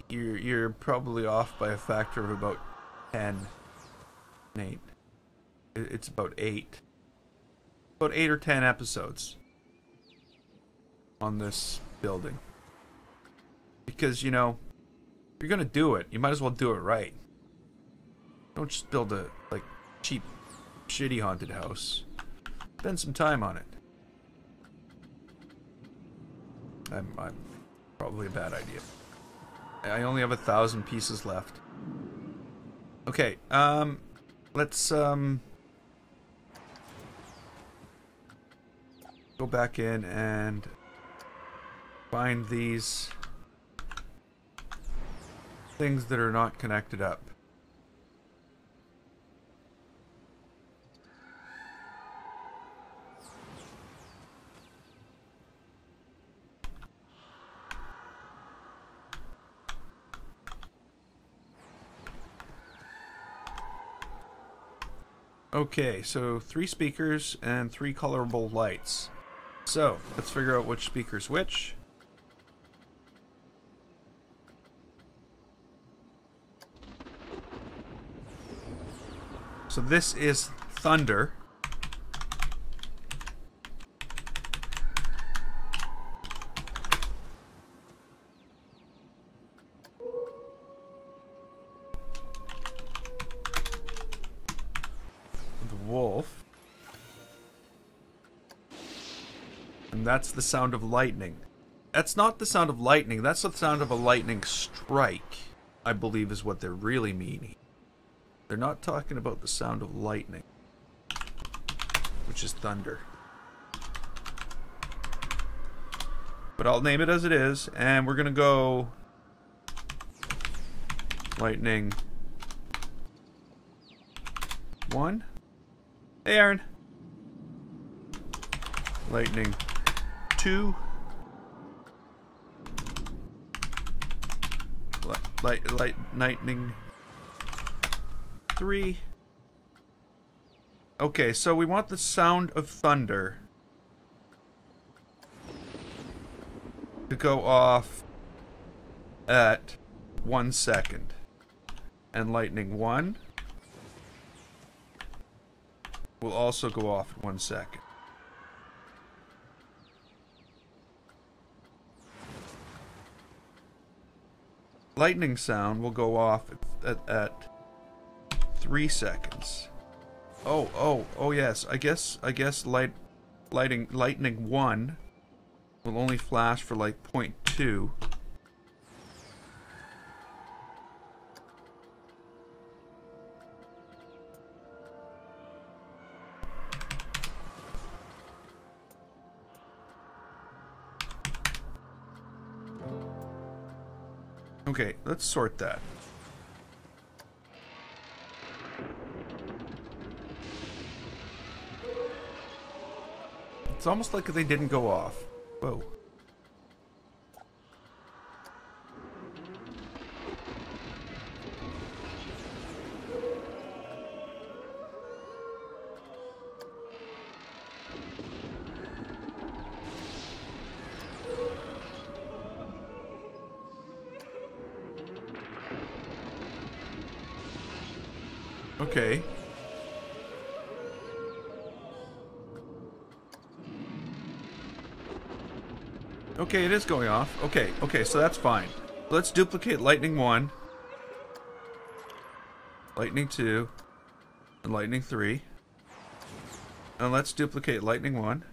You're probably off by a factor of about 10, 8. It's about 8. About 8 or 10 episodes on this building. Because, you know, if you're gonna do it, you might as well do it right. Don't just build a, like, cheap, shitty haunted house. Spend some time on it. I'm probably a bad idea. I only have 1,000 pieces left. Okay, let's, go back in and find these things that are not connected up. Okay, so 3 speakers and 3 colorable lights. So, let's figure out which speaker's which. So this is thunder. The wolf. And that's the sound of lightning. That's not the sound of lightning, that's the sound of a lightning strike, I believe is what they're really meaning. They're not talking about the sound of lightning, which is thunder. But I'll name it as it is, and we're gonna go lightning 1. Hey, Aaron. Lightning 2. Lightning 3. Okay, so we want the sound of thunder to go off at 1 second. And lightning 1 will also go off in 1 second. Lightning sound will go off at 3 seconds. Oh yes. I guess lightning 1 will only flash for like 0.2. Okay, let's sort that. It's almost like they didn't go off. Whoa. Okay. Okay, it is going off. Okay, so that's fine. Let's duplicate lightning 1, lightning 2, and lightning 3. And let's duplicate lightning 1,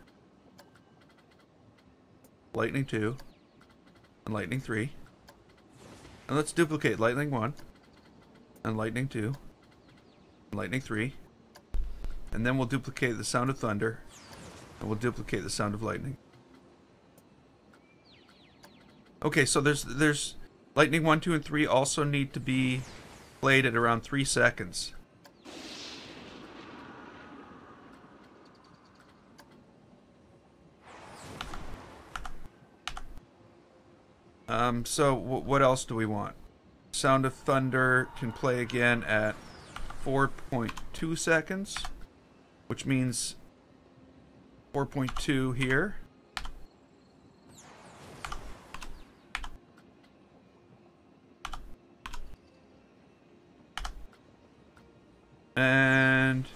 lightning 2, and lightning 3. And let's duplicate lightning 1, and lightning 2, and lightning 3. And then we'll duplicate the sound of thunder, and we'll duplicate the sound of lightning. Okay, so there's lightning 1, 2, and 3 also need to be played at around 3 seconds. So what else do we want? Sound of thunder can play again at 4.2 seconds, which means 4.2 here. And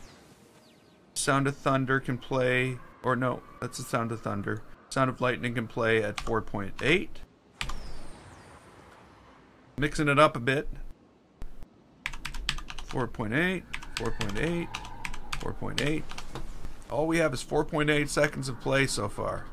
sound of thunder can play, or no, that's the sound of thunder. Sound of lightning can play at 4.8. Mixing it up a bit. 4.8, 4.8, 4.8. All we have is 4.8 seconds of play so far.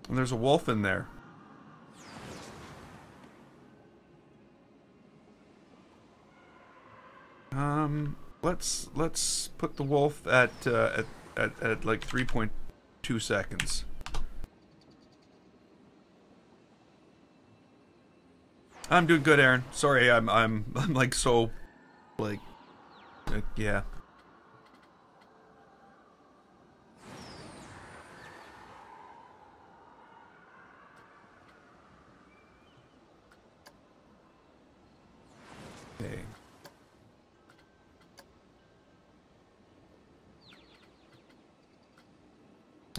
And there's a wolf in there. Let's put the wolf at like 3.2 seconds. I'm doing good, Aaron. Sorry, I'm like so like yeah. Okay.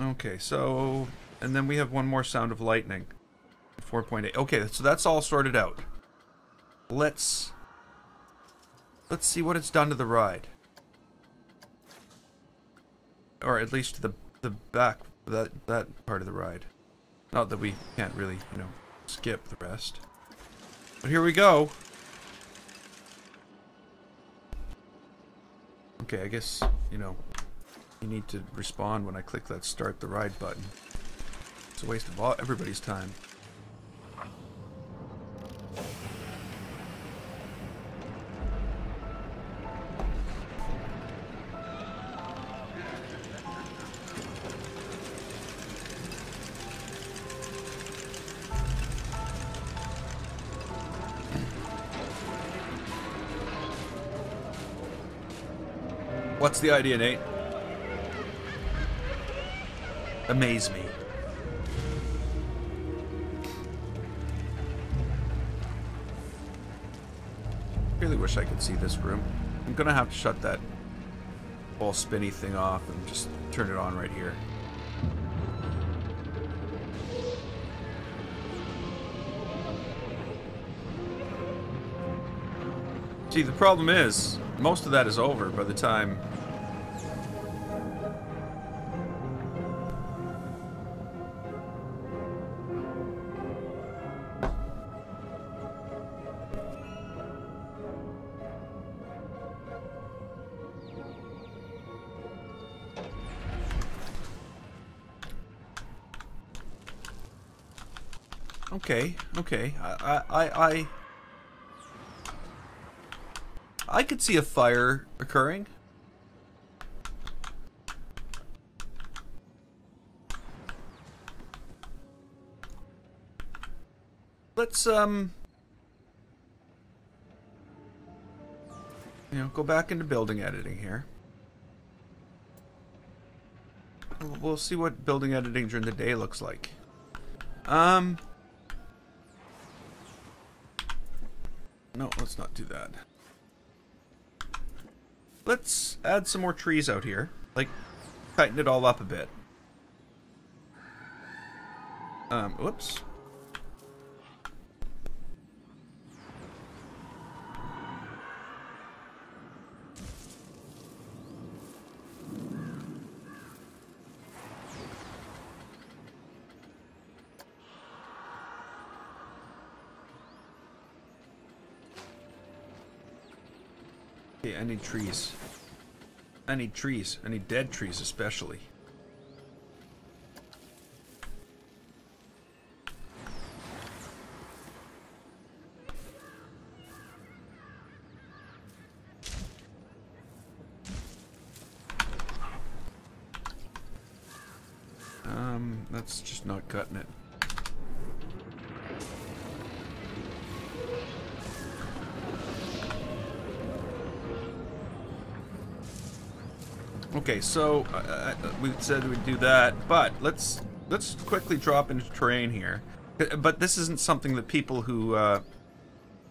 Okay, so and then we have one more sound of lightning. 4.8. Okay, so that's all sorted out. Let's see what it's done to the ride. Or at least to the back, that part of the ride. Not that we can't really, you know, skip the rest. But here we go. Okay, I guess, you know, you need to respond when I click that start the ride button. It's a waste of everybody's time. What's the idea, Nate? Amaze me. Really wish I could see this room. I'm gonna have to shut that whole spinny thing off and just turn it on right here. See, the problem is, most of that is over by the time... Okay, okay. I could see a fire occurring. Let's you know, go back into building editing here. We'll see what building editing during the day looks like. No, let's not do that. Let's add some more trees out here. Like, tighten it all up a bit. Whoops. Okay, I need trees. I need trees. I need dead trees especially. That's just not cutting it. Okay, so we said we'd do that, but let's quickly drop into terrain here. But this isn't something that people who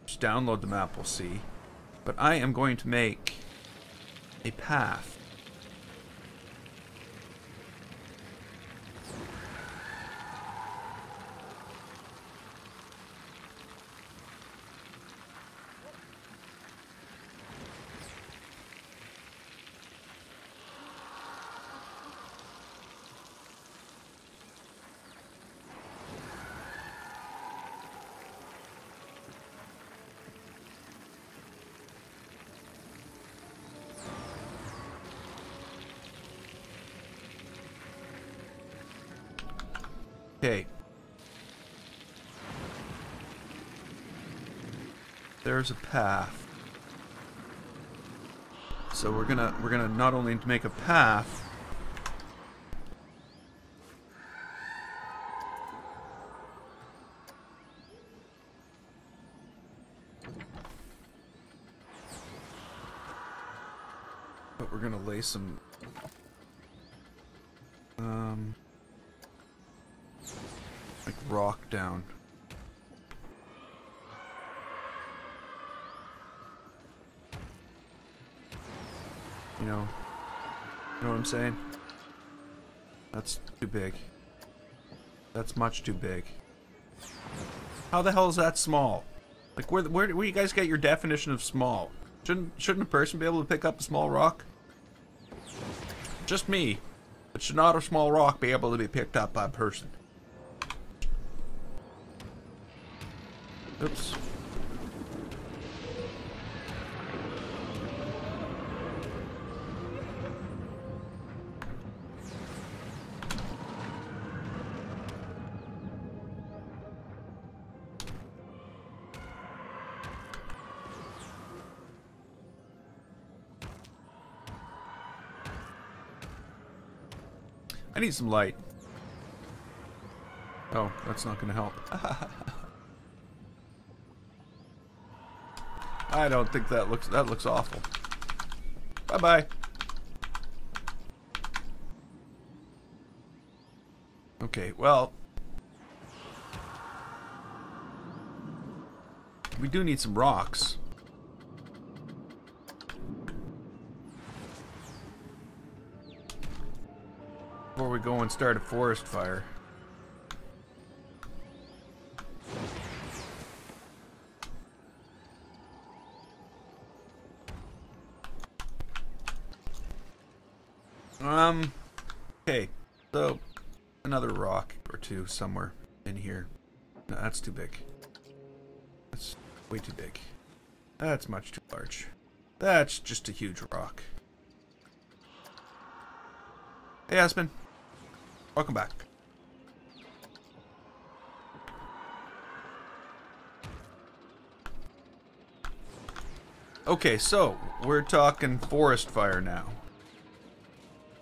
just download the map will see. But I am going to make a path. Okay. There's a path. So we're gonna not only make a path, but we're gonna lay some like rock down. You know what I'm saying? That's too big. That's much too big. How the hell is that small? Like, where you guys get your definition of small? Shouldn't a person be able to pick up a small rock? Just me. But should not a small rock be able to be picked up by a person? Oops. I need some light. Oh, that's not going to help. I don't think that looks awful. Bye-bye. Okay, well, we do need some rocks. before we go and start a forest fire. Okay, so another rock or two somewhere in here. No, that's too big. That's way too big. That's much too large. That's just a huge rock. Hey, Aspen. Welcome back. Okay, so we're talking forest fire now.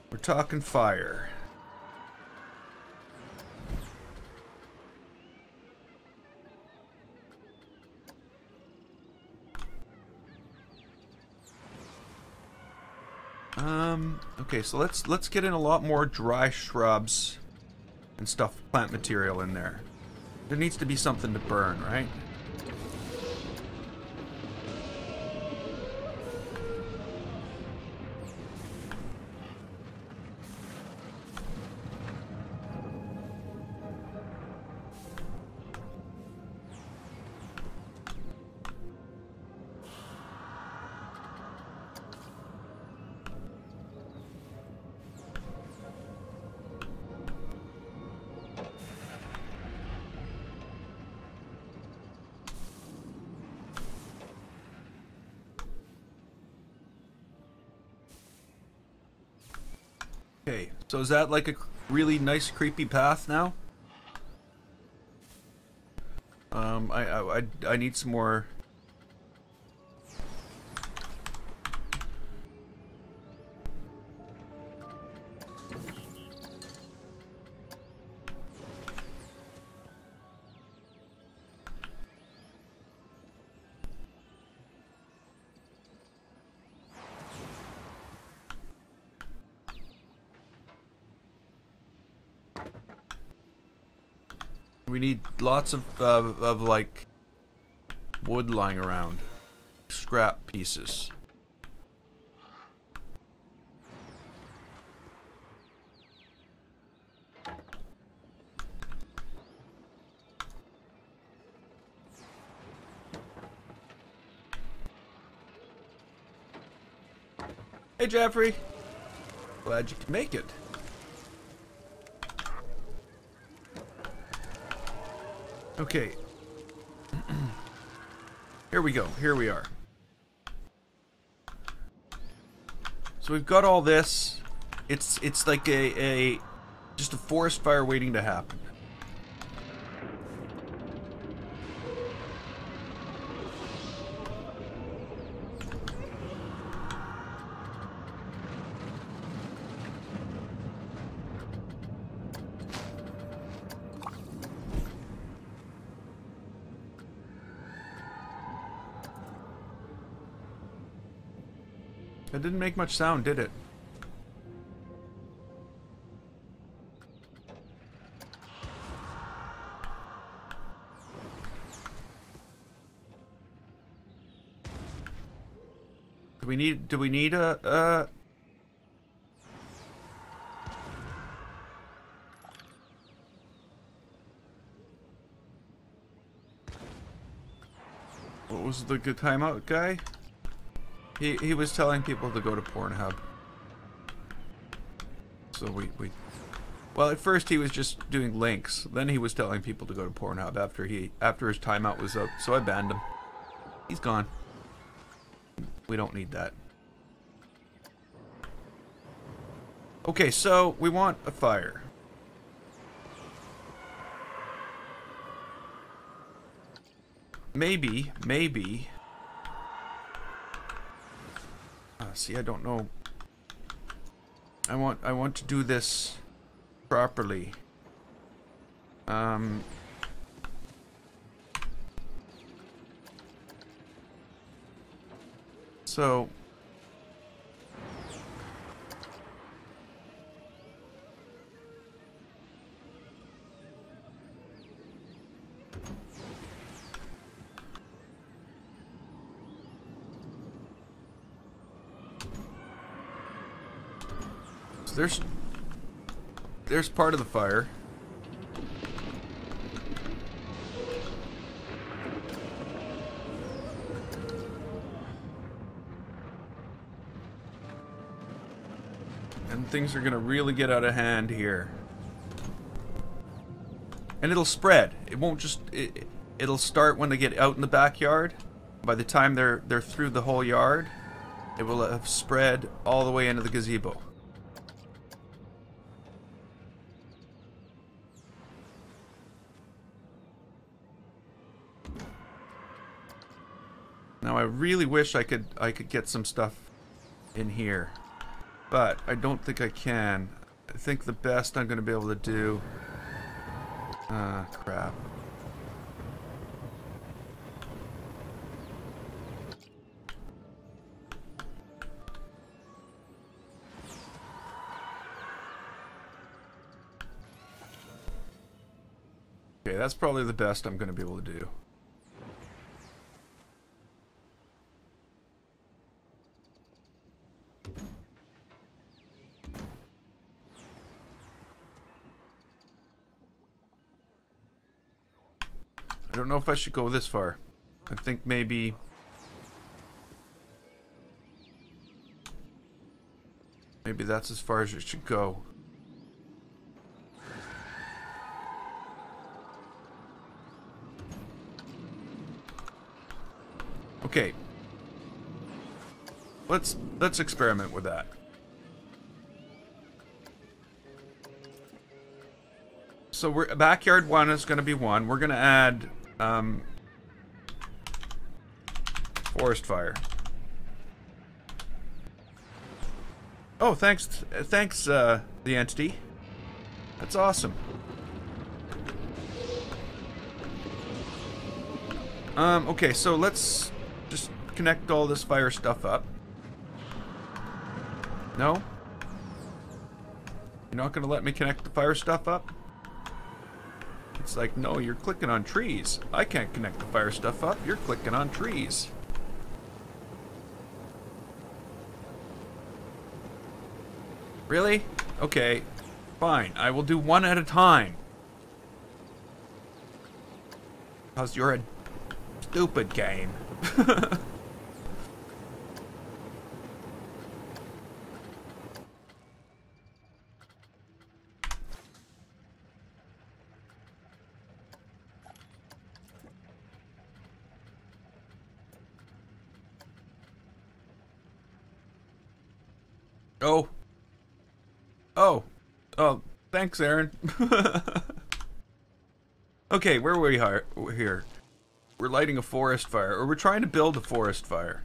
We're talking fire. Okay, so let's get in a lot more dry shrubs and stuff, plant material in there. There needs to be something to burn, right? Okay, so is that like a really nice creepy path now? I need some more. We need lots of like wood lying around, scrap pieces. Hey Jeffrey, glad you could make it. Okay. Here we go. Here we are. So we've got all this. It's like just a forest fire waiting to happen. It didn't make much sound, did it? Do we need a what was the good timeout guy? He was telling people to go to Pornhub. So we well, at first he was just doing links. Then he was telling people to go to Pornhub after his timeout was up. So I banned him. He's gone. We don't need that. Okay, so we want a fire. Maybe. See, I don't know. I want to do this properly. So there's there's part of the fire. And things are gonna really get out of hand here. And it'll spread. It won't just... It'll start when they get out in the backyard. By the time they're through the whole yard, it will have spread all the way into the gazebo. Now I really wish I could get some stuff in here, but I don't think I can. I think the best I'm going to be able to do... crap. Okay, that's probably the best I'm going to be able to do. I don't know if I should go this far. I think maybe that's as far as it should go. Okay. Let's experiment with that. So backyard 1 is going to be 1. We're going to add forest fire. Oh, thanks, the entity. That's awesome. Okay, so let's just connect all this fire stuff up. No? You're not gonna let me connect the fire stuff up? It's like, no, you're clicking on trees. I can't connect the fire stuff up. You're clicking on trees. Really? Okay. Fine. I will do one at a time. Because you're a stupid game. Oh. Oh. Oh, thanks, Aaron. Okay, where were we here? We're lighting a forest fire, or we're trying to build a forest fire.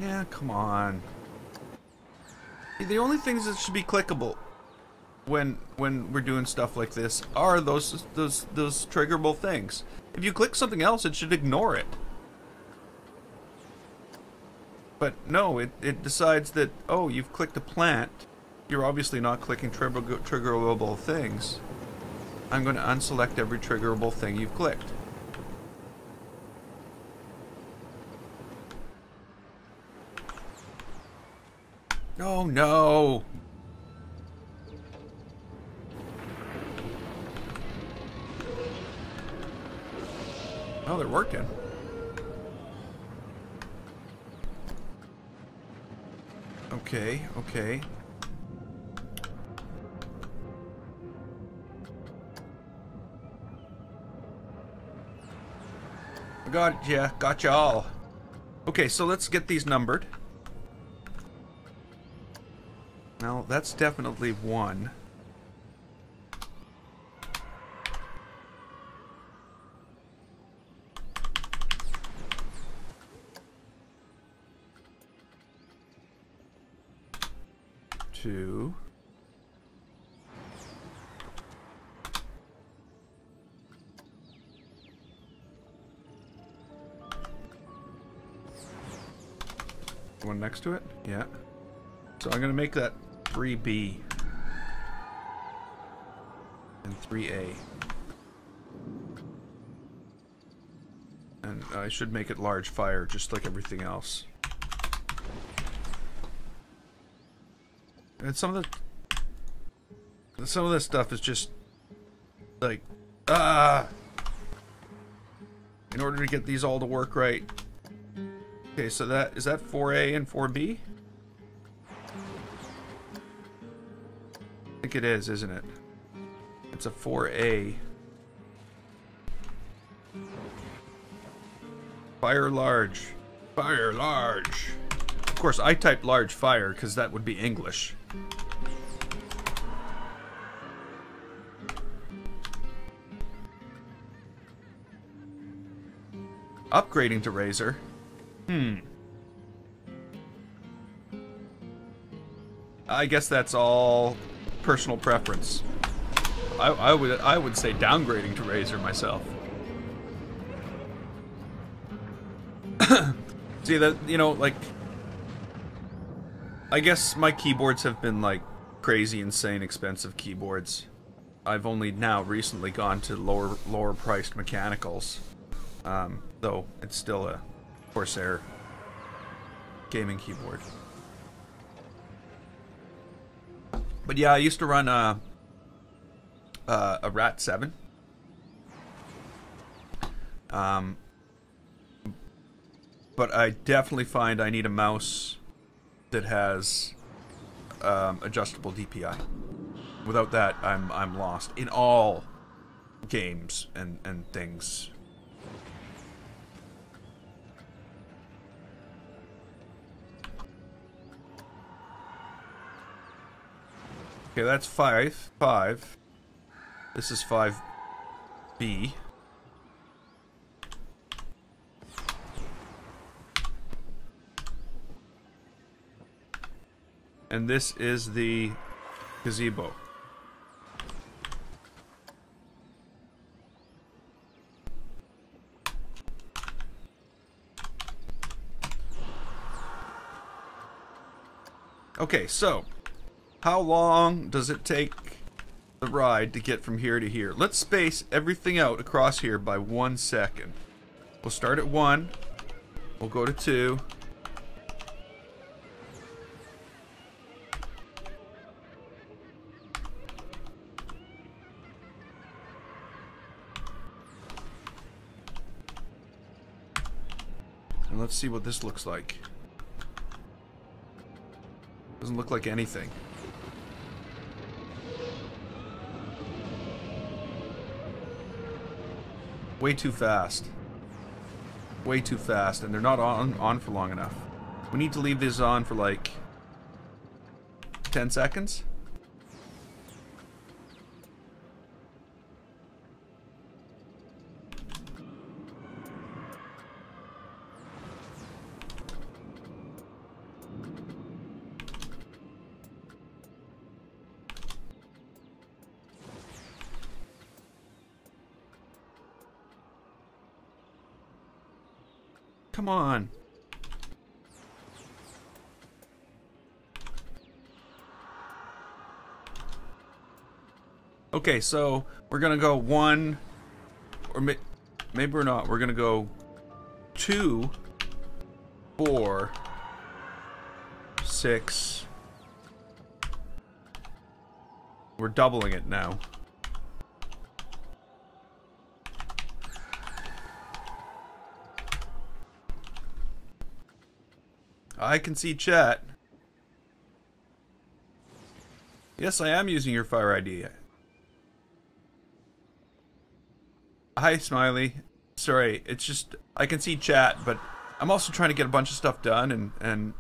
Yeah, come on. The only things that should be clickable when we're doing stuff like this are those triggerable things. If you click something else, it should ignore it. But no, it decides that, oh, you've clicked a plant. You're obviously not clicking triggerable things. I'm going to unselect every triggerable thing you've clicked. Oh no! Oh, they're working. Okay, okay. Got y'all. Okay, so let's get these numbered. Now, that's definitely 1. Two. One next to it? Yeah. So I'm gonna make that 3B. and 3A. And I should make it large fire, just like everything else. And some of this stuff is just like in order to get these all to work right. Okay, so that is that 4A and 4B? I think it is, isn't it? It's a 4A. Fire large. Fire large. Of course, I typed large fire because that would be English. Upgrading to Razor. I guess that's all personal preference. I would say downgrading to Razor myself. See that, you know, like, I guess my keyboards have been like crazy, insane, expensive keyboards. I've only now recently gone to lower priced mechanicals, though it's still a Corsair gaming keyboard. But yeah, I used to run a Rat 7. But I definitely find I need a mouse that has adjustable DPI. Without that, I'm lost in all games and things. Okay, that's 5. This is 5B. And this is the gazebo. Okay, so how long does it take the ride to get from here to here? Let's space everything out across here by 1 second. We'll start at 1. We'll go to 2. And let's see what this looks like. Doesn't look like anything. Way too fast. Way too fast, and they're not on for long enough. We need to leave these on for like 10 seconds. Come on. Okay, so we're gonna go 1, or maybe we're not. We're gonna go 2, 4, 6. We're doubling it now. I can see chat. Yes, I am using your Fire ID. Hi, Smiley. Sorry, it's just, I can see chat, but I'm also trying to get a bunch of stuff done, and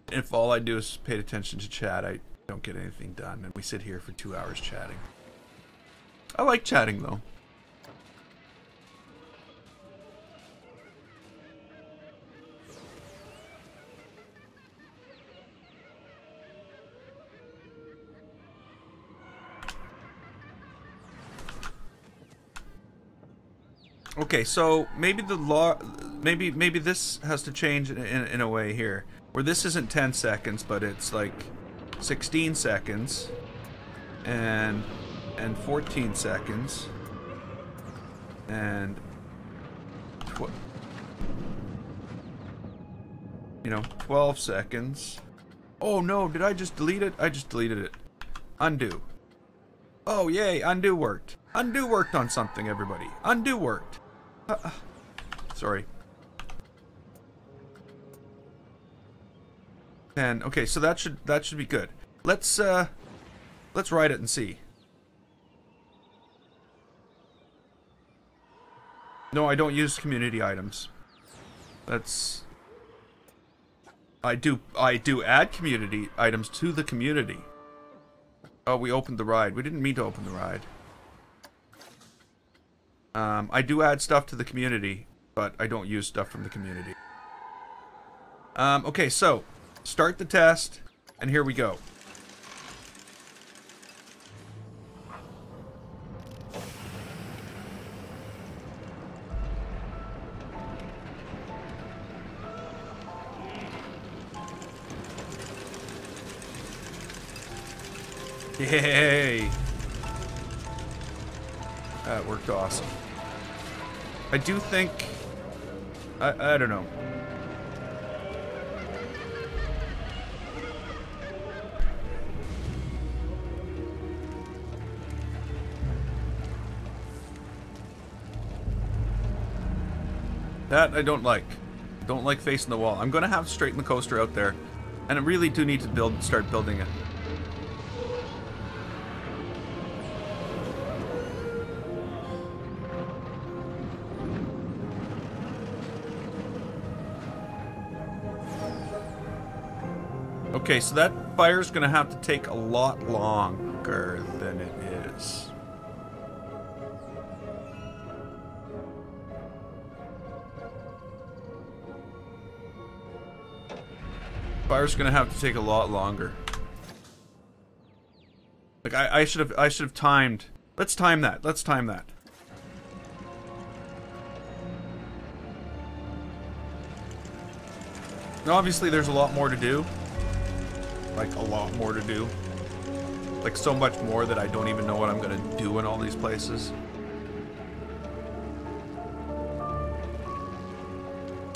if all I do is pay attention to chat, I don't get anything done, and we sit here for 2 hours chatting. I like chatting, though. Okay, so maybe the law, maybe this has to change in a way here, where this isn't 10 seconds, but it's like 16 seconds, and and 14 seconds. And 12 seconds. Oh no, did I just delete it? I just deleted it. Undo. Oh yay, undo worked. Undo worked on something, everybody. Undo worked. Sorry. 10. Okay, so that should be good. Let's write it and see. No, I don't use community items. That's... I do add community items to the community. Oh, we opened the ride. We didn't mean to open the ride. I do add stuff to the community, but I don't use stuff from the community. Okay, so start the test, and here we go. Yay! That worked awesome. I do think... I don't know. That I don't like. Don't like facing the wall. I'm gonna have to straighten the coaster out there. And I really do need to start building it. Okay, so that fire's gonna have to take a lot longer than it is. Fire's gonna have to take a lot longer. Like I should have timed. Let's time that. Let's time that. Now, obviously, there's a lot more to do. Like, a lot more to do. Like, so much more that I don't even know what I'm gonna do in all these places.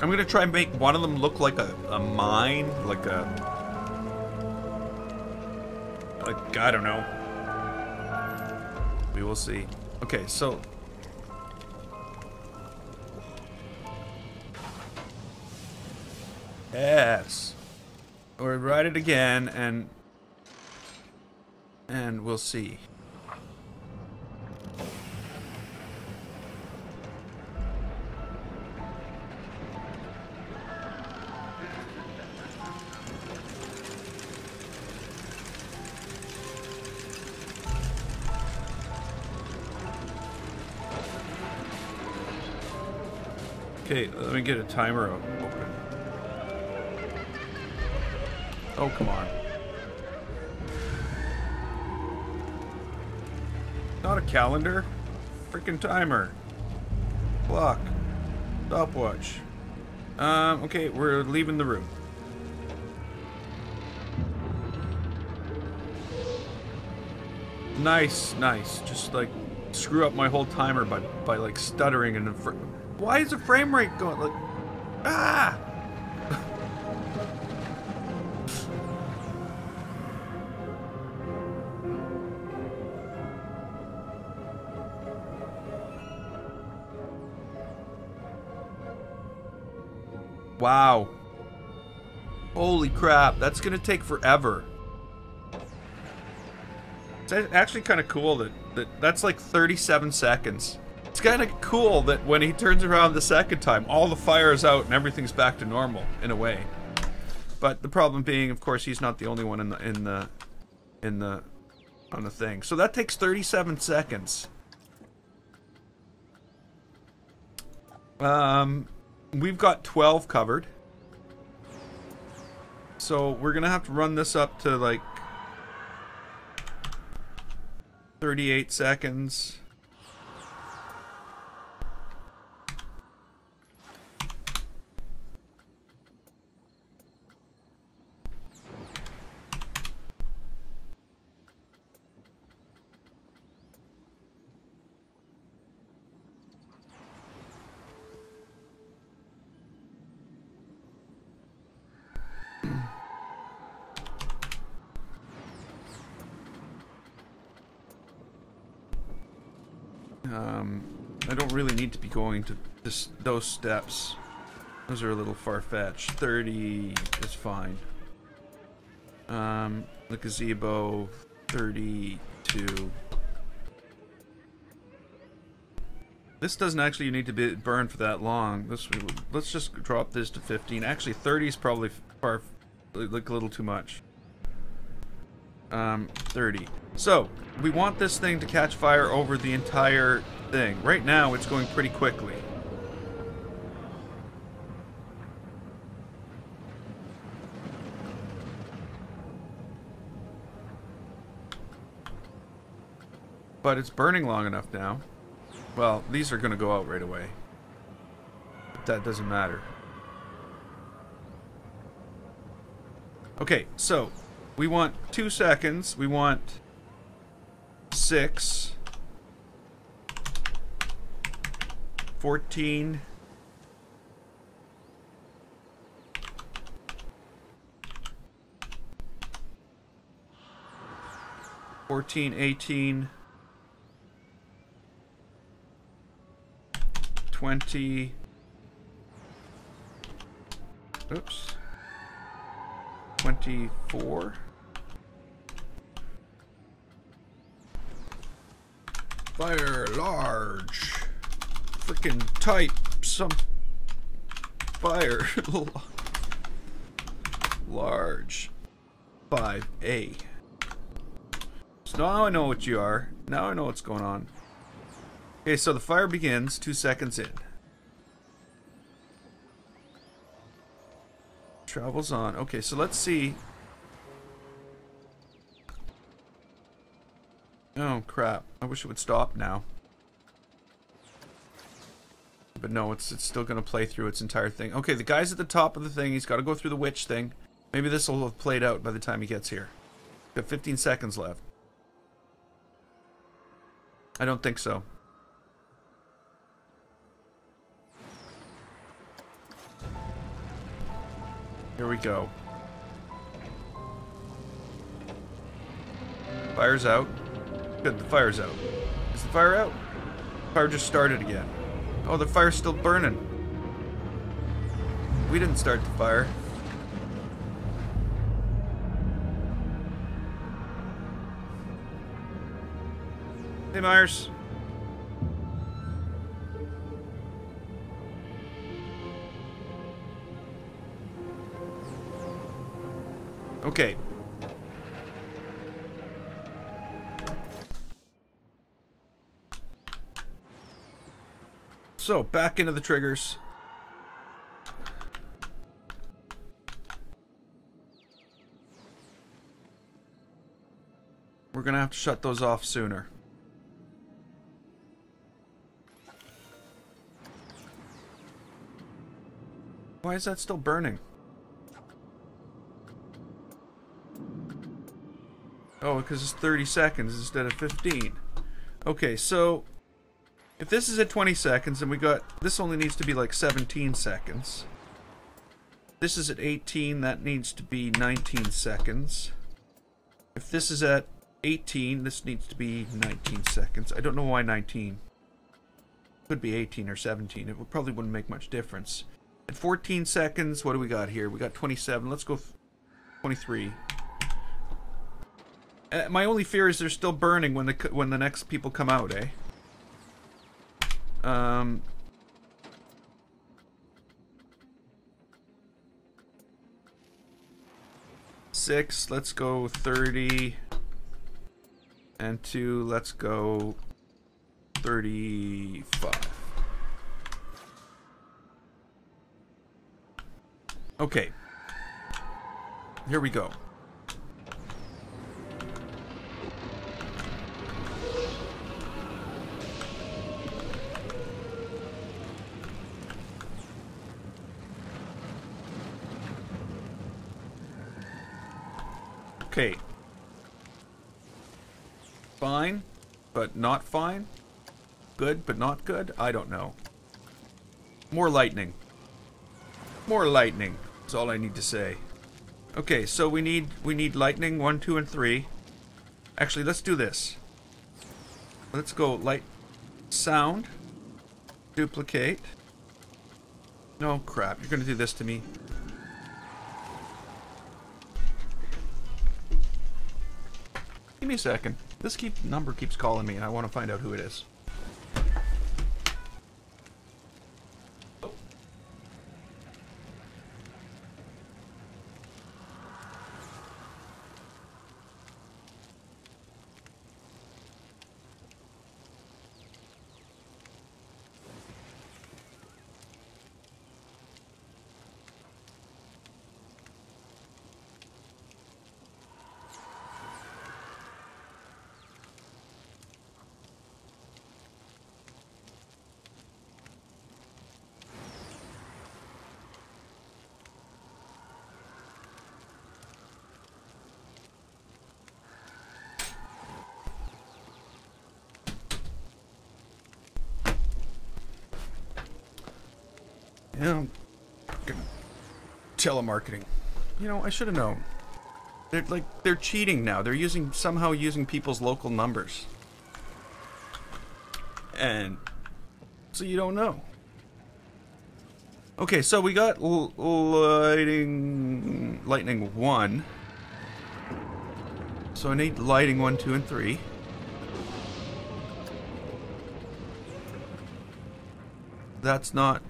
I'm gonna try and make one of them look like a mine. Like I don't know. We will see. Okay, so... Yes. We'll write it again, and we'll see. Okay, let me get a timer open. Oh, come on. Not a calendar. Freaking timer. Clock. Stopwatch. Okay, we're leaving the room. Nice, nice. Just like screw up my whole timer by like stuttering and why is the frame rate going like ah? Wow. Holy crap, that's gonna take forever. It's actually kind of cool that's like 37 seconds. It's kind of cool that when he turns around the second time, all the fire is out and everything's back to normal in a way. But the problem being, of course, he's not the only one on the thing. So that takes 37 seconds. We've got 12 covered. So we're gonna have to run this up to like 38 seconds. I don't really need to be going to those steps. Those are a little far-fetched. 30 is fine. The gazebo, 32. This doesn't actually need to be burned for that long. Let's just drop this to 15. Actually, 30 is probably like a little too much. 30. So, we want this thing to catch fire over the entire thing. Right now, it's going pretty quickly. But it's burning long enough now. Well, these are going to go out right away. But that doesn't matter. Okay, so we want 2 seconds. We want 6, 14, 18, 20. Oops. 24. Fire large. Freaking type some fire. Large. 5A. So now I know what you are. Now I know what's going on. Okay, so the fire begins 2 seconds in. Travels on. Okay, so let's see. Oh, crap. I wish it would stop now. But no, it's still going to play through its entire thing. Okay, the guy's at the top of the thing. He's got to go through the witch thing. Maybe this will have played out by the time he gets here. Got 15 seconds left. I don't think so. Here we go. Fire's out. Good, the fire's out. Is the fire out? Fire just started again. Oh, the fire's still burning. We didn't start the fire. Hey, Myers. Okay. So, back into the triggers. We're gonna have to shut those off sooner. Why is that still burning? Oh, because it's 30 seconds instead of 15. Okay, so if this is at 20 seconds and we got... This only needs to be like 17 seconds. This is at 18, that needs to be 19 seconds. If this is at 18, this needs to be 19 seconds. I don't know why 19. Could be 18 or 17. It probably wouldn't make much difference. At 14 seconds, what do we got here? We got 27. Let's go 23. My only fear is they're still burning when the next people come out, eh? 6, let's go 30. And 2, let's go 35. Okay. Here we go. Okay. Fine, but not fine. Good, but not good. I don't know. More lightning. More lightning. That's all I need to say. Okay, so we need lightning 1, 2, and 3. Actually, let's do this. Let's go light sound. Duplicate. No, crap. You're gonna do this to me. Give me a second. This number keeps calling me, and I want to find out who it is. Yeah, telemarketing. You know, I should have known. They're cheating now. They're somehow using people's local numbers. And so you don't know. Okay, so we got lightning 1. So I need lighting 1, 2, and 3. That's not.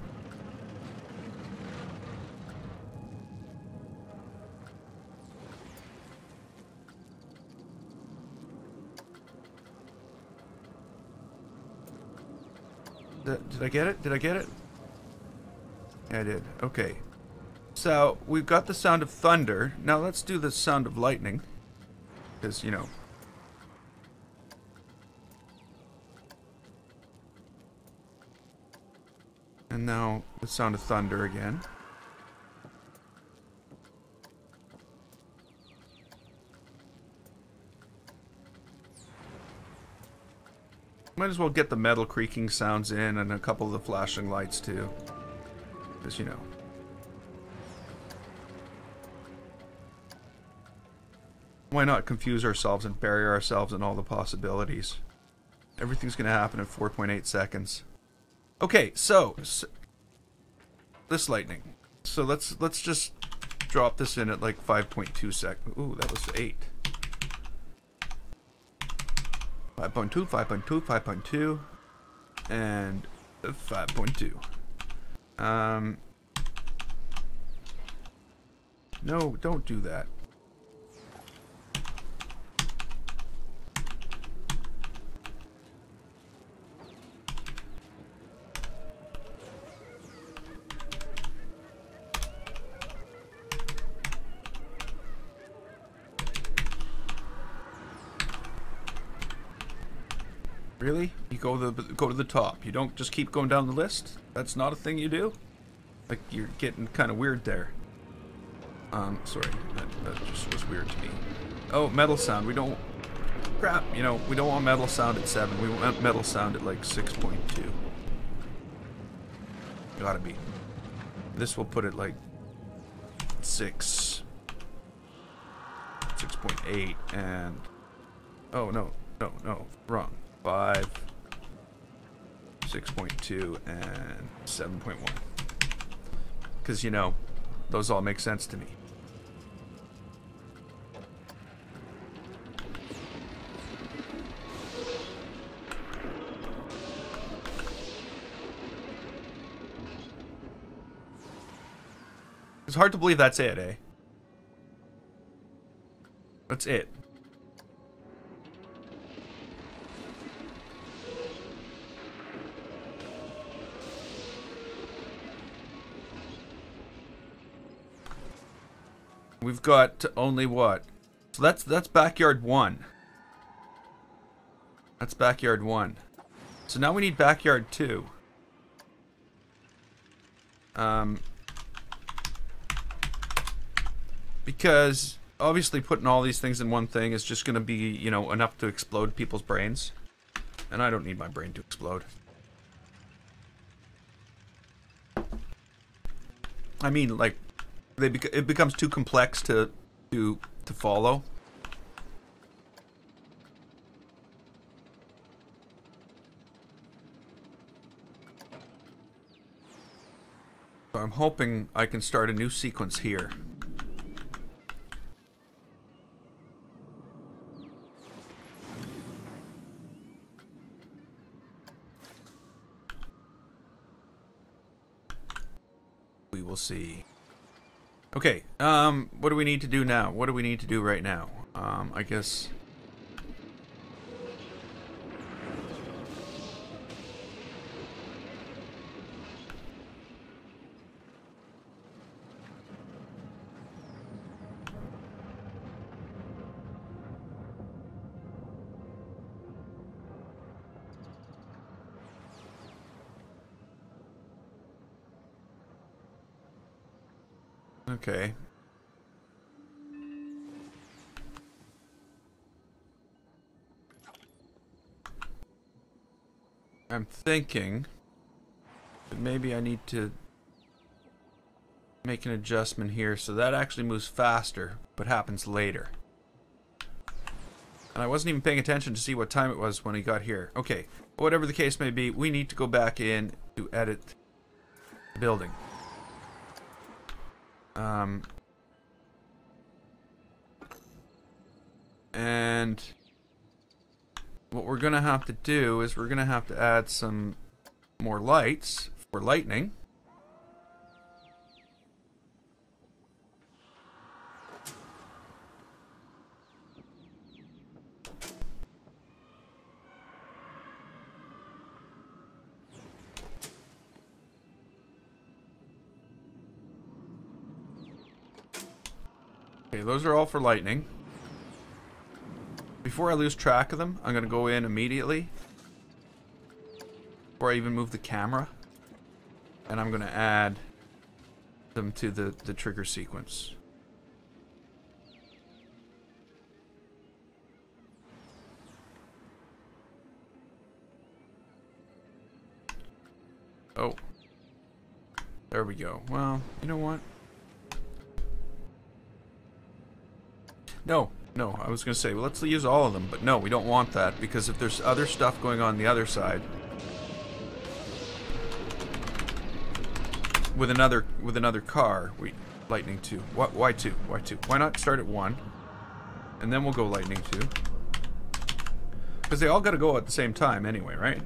Did I get it? Did I get it? Yeah, I did. Okay. So, we've got the sound of thunder. Now let's do the sound of lightning. Because, you know. And now the sound of thunder again. Might as well get the metal creaking sounds in and a couple of the flashing lights too. Because, you know. Why not confuse ourselves and bury ourselves in all the possibilities? Everything's going to happen in 4.8 seconds. Okay, so this lightning. So let's just drop this in at like 5.2 seconds. Ooh, that was 8. 5.2, 5.2, 5.2, and 5.2. No, don't do that. Really? You go to the top. You don't just keep going down the list? That's not a thing you do? Like, you're getting kind of weird there. Sorry. That just was weird to me. Oh, metal sound. We don't... Crap. You know, we don't want metal sound at 7. We want metal sound at, like, 6.2. Gotta be. This will put it, like, 6. 6.8, and... Oh, no. No. Wrong. 5, 6.2, and 7.1. Because, you know, those all make sense to me. It's hard to believe that's it, eh? That's it. We've got only what? So that's backyard 1. That's backyard 1. So now we need backyard 2. Because obviously putting all these things in one thing is just going to be, you know, enough to explode people's brains. And I don't need my brain to explode. I mean, like, it becomes too complex to follow. So I'm hoping I can start a new sequence here. We will see. Okay, what do we need to do now? What do we need to do right now? I guess... Okay. I'm thinking that maybe I need to make an adjustment here so that actually moves faster, but happens later. And I wasn't even paying attention to see what time it was when he got here. Okay, whatever the case may be, we need to go back in to edit the building. And what we're gonna have to do is we're gonna have to add some more lights for lightning. Okay, those are all for lightning. Before I lose track of them, I'm going to go in immediately. Before I even move the camera. And I'm going to add them to the trigger sequence. Oh. There we go. Well, you know what? No, I was going to say, well, let's use all of them, but no, we don't want that, because if there's other stuff going on the other side, with another car, lightning 2. Why 2? Why 2? Why not start at 1, and then we'll go lightning 2? Because they all got to go at the same time anyway, right?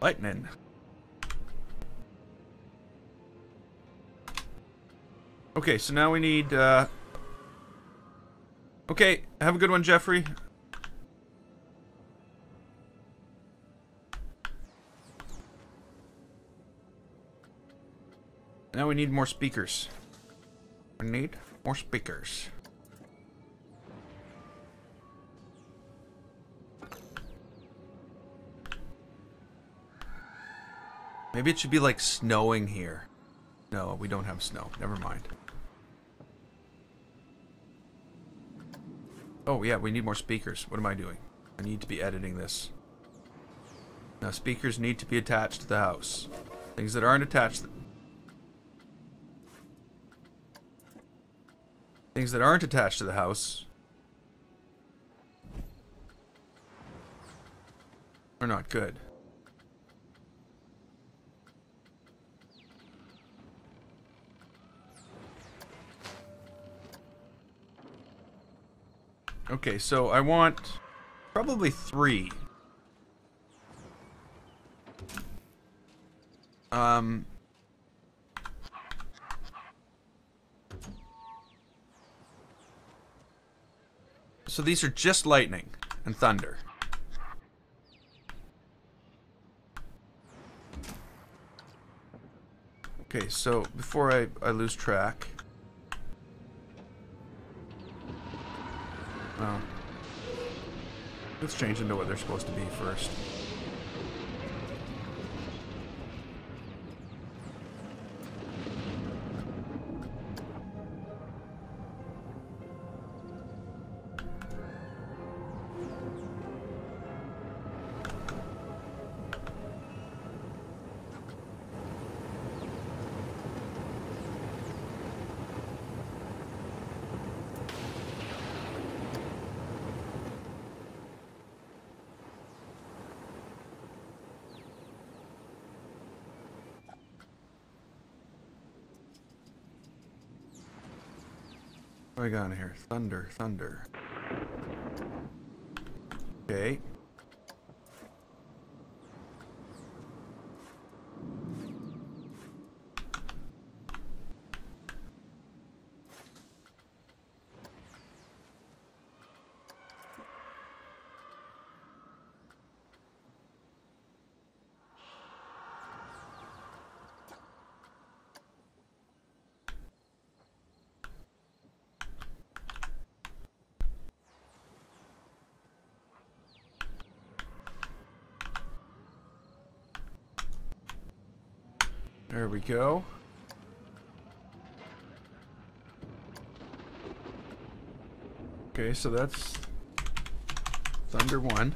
Lightning. Okay, so now we need, okay, have a good one, Jeffrey. Now we need more speakers. We need more speakers. Maybe it should be like snowing here. No, we don't have snow. Never mind. Oh yeah, we need more speakers. What am I doing? I need to be editing this. Now speakers need to be attached to the house. Things that aren't attached... Things that aren't attached to the house are not good. Okay, so I want probably 3. So these are just lightning and thunder. Okay, so before I lose track... Oh. Let's change into what they're supposed to be first. What do I got in here? Thunder, thunder. Okay. There we go. Okay, so that's Thunder 1.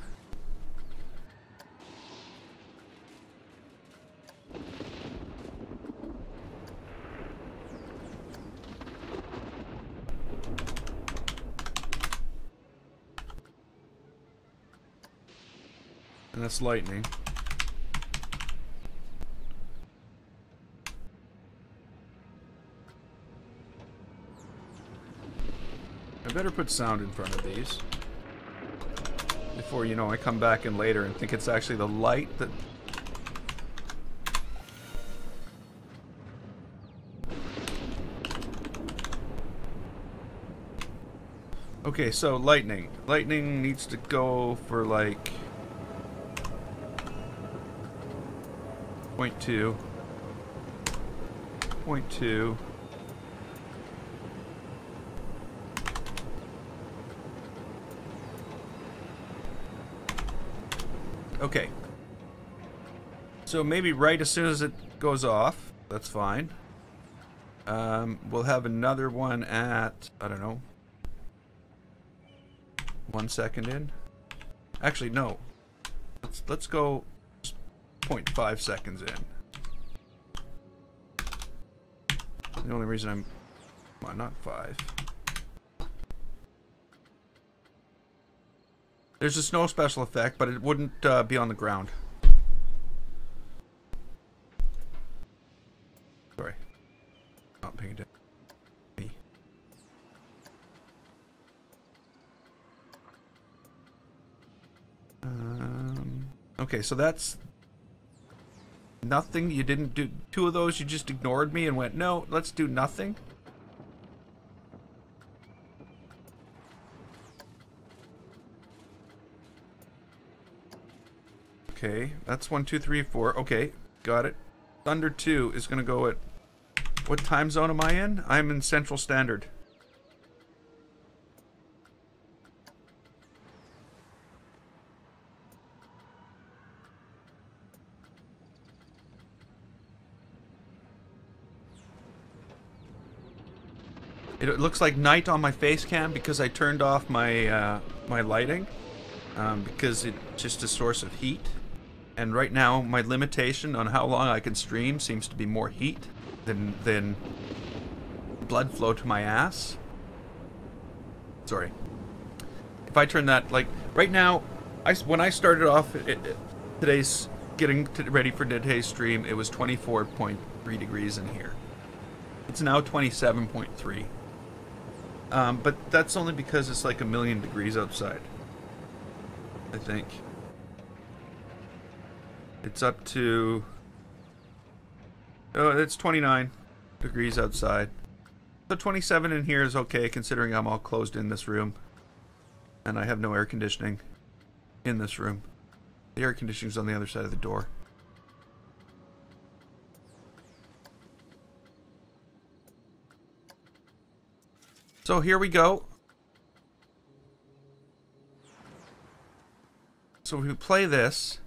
And that's Lightning. I better put sound in front of these before, you know, I come back in later and think it's actually the light that... Okay, so lightning. Lightning needs to go for like 0.2. 0.2. Okay. So maybe right as soon as it goes off, that's fine. We'll have another one at, I don't know, 1 second in. Actually, no. Let's go 0.5 seconds in. The only reason I'm, well, not 5. There's a snow special effect, but it wouldn't be on the ground. Sorry. Not paying attention. Okay, so that's nothing. You didn't do 2 of those. You just ignored me and went, no, let's do nothing. Okay, that's 1, 2, 3, 4. Okay, got it. Thunder 2 is going to go at... What time zone am I in? I'm in Central Standard. It looks like night on my face cam because I turned off my my lighting because it's just a source of heat. And right now my limitation on how long I can stream seems to be more heat than blood flow to my ass. Sorry. If I turn that, like right now, when I started off today's ready for today's stream, it was 24.3 degrees in here. It's now 27.3. But that's only because it's like 1,000,000 degrees outside, I think. It's up to... Oh, it's 29 degrees outside. So 27 in here is okay, considering I'm all closed in this room. And I have no air conditioning in this room. The air conditioning's on the other side of the door. So here we go. So if we play this,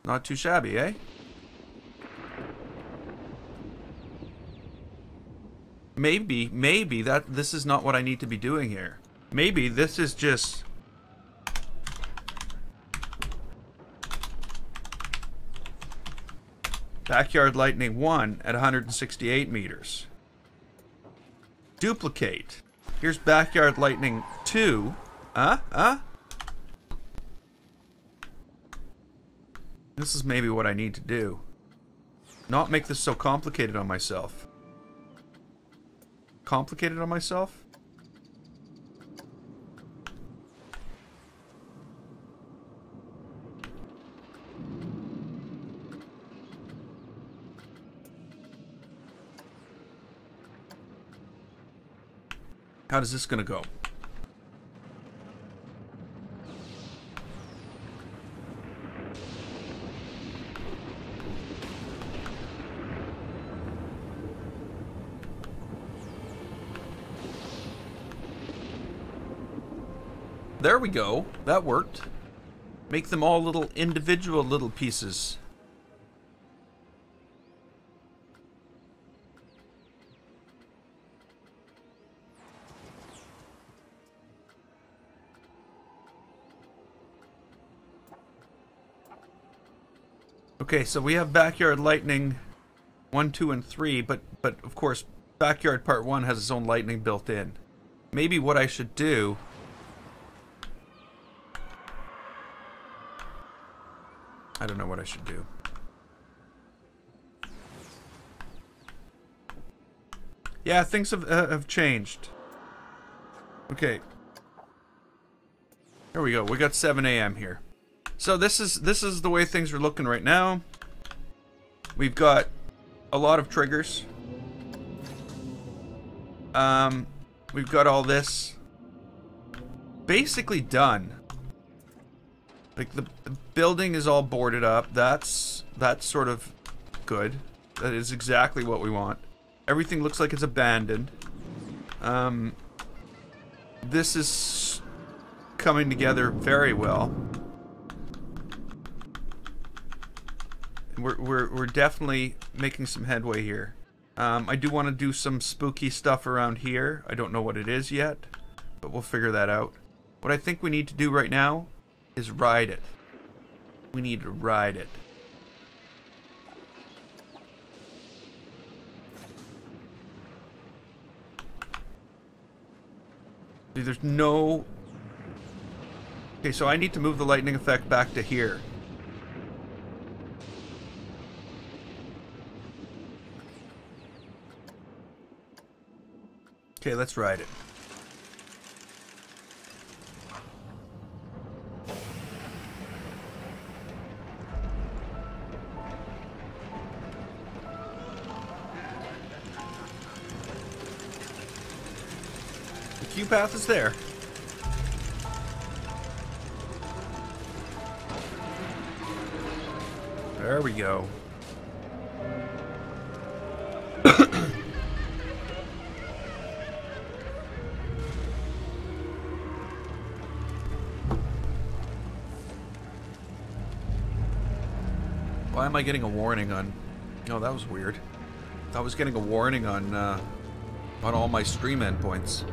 not too shabby, eh? Maybe that this is not what I need to be doing here. Maybe this is just... Backyard Lightning 1 at 168 meters. Duplicate. Here's Backyard Lightning 2. This is maybe what I need to do. not make this so complicated on myself. Complicated on myself? How is this gonna go? There we go. That worked. Make them all little individual little pieces. Okay, so we have Backyard Lightning 1, 2, and 3, but of course, Backyard Part 1 has its own lightning built in. Maybe what I should do... I don't know what I should do. Yeah, things have changed. Okay. Here we go. We got 7 a.m. here. So this is the way things are looking right now. We've got a lot of triggers. We've got all this basically done. Like the building is all boarded up. That's sort of good. That is exactly what we want. Everything looks like it's abandoned. This is coming together very well. We're definitely making some headway here. I do want to do some spooky stuff around here. I don't know what it is yet, but we'll figure that out. What I think we need to do right now is ride it. We need to ride it. See, there's no... Okay, so I need to move the lightning effect back to here. Okay, let's ride it. The queue path is there. There we go. Why am I getting a warning on... Oh, that was weird. I was getting a warning on all my stream endpoints.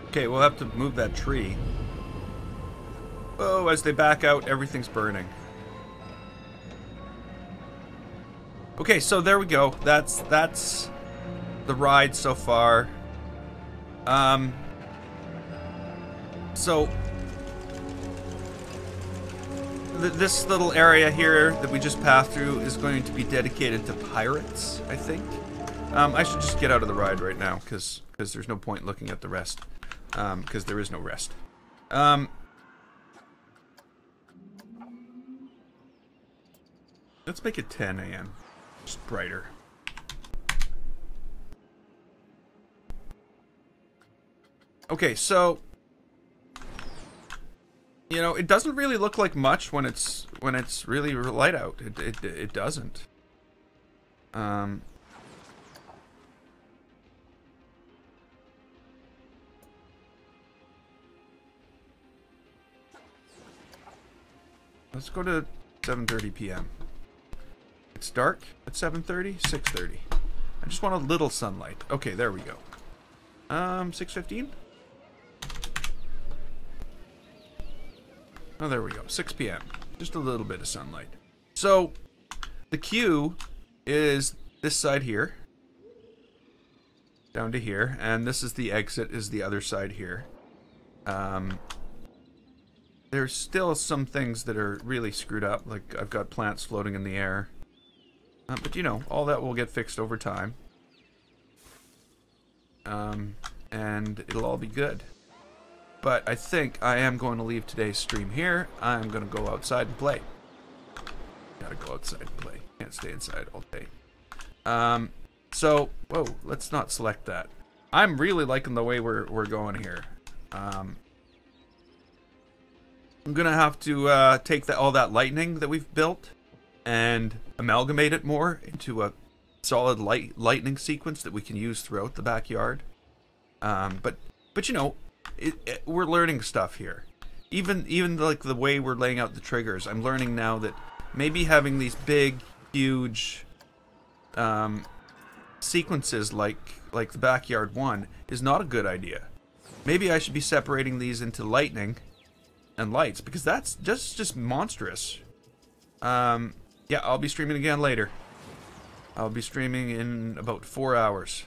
Okay, we'll have to move that tree. Oh, as they back out, everything's burning. Okay, so there we go. That's the ride so far. So this little area here that we just passed through is going to be dedicated to pirates, I think. I should just get out of the ride right now because there's no point looking at the rest. Because there is no rest. Let's make it 10 a.m. Just brighter. Okay, so you know, it doesn't really look like much when it's really light out. It doesn't. Let's go to 7:30 p.m. It's dark at 7:30, 6:30. I just want a little sunlight. Okay, there we go. 6:15? Oh, there we go. 6 p.m. Just a little bit of sunlight. So, the queue is this side here. Down to here. And this is the exit, is the other side here. There's still some things that are really screwed up. Like, I've got plants floating in the air. But, you know, all that will get fixed over time. And it'll all be good. But I think I am going to leave today's stream here. I'm going to go outside and play. Gotta go outside and play. Can't stay inside all day. So, whoa, let's not select that. I'm really liking the way we're going here. I'm gonna have to take all that lightning that we've built and amalgamate it more into a solid lightning sequence that we can use throughout the backyard. But you know, we're learning stuff here. Even like the way we're laying out the triggers, I'm learning now that maybe having these big, huge sequences like the backyard one is not a good idea. Maybe I should be separating these into lightning and lights, because that's just monstrous. Yeah, I'll be streaming again later. I'll be streaming in about 4 hours.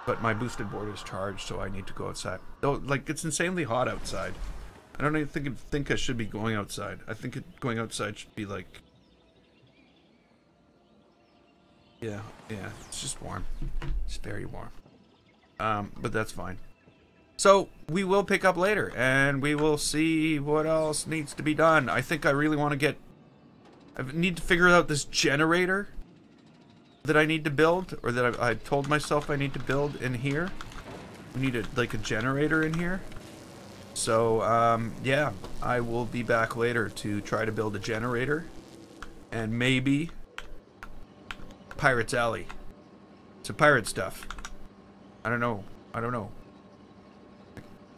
But my boosted board is charged, so I need to go outside. Though, like, it's insanely hot outside. I don't even think I should be going outside. I think going outside should be like... Yeah, it's just warm. It's very warm. But that's fine. So, we will pick up later, and we will see what else needs to be done. I think I really want to get... I need to figure out this generator that I need to build, or that I told myself I need to build in here. We need like a generator in here. So, yeah, I will be back later to try to build a generator. And maybe Pirate's Alley. Some pirate stuff. I don't know. I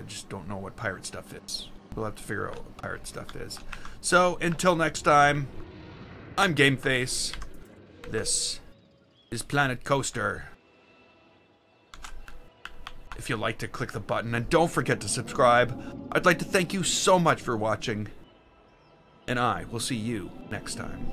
just don't know what pirate stuff is. We'll have to figure out what pirate stuff is. So, until next time, I'm GameFace. This is Planet Coaster. If you'd like to click the button, and don't forget to subscribe. I'd like to thank you so much for watching, and I will see you next time.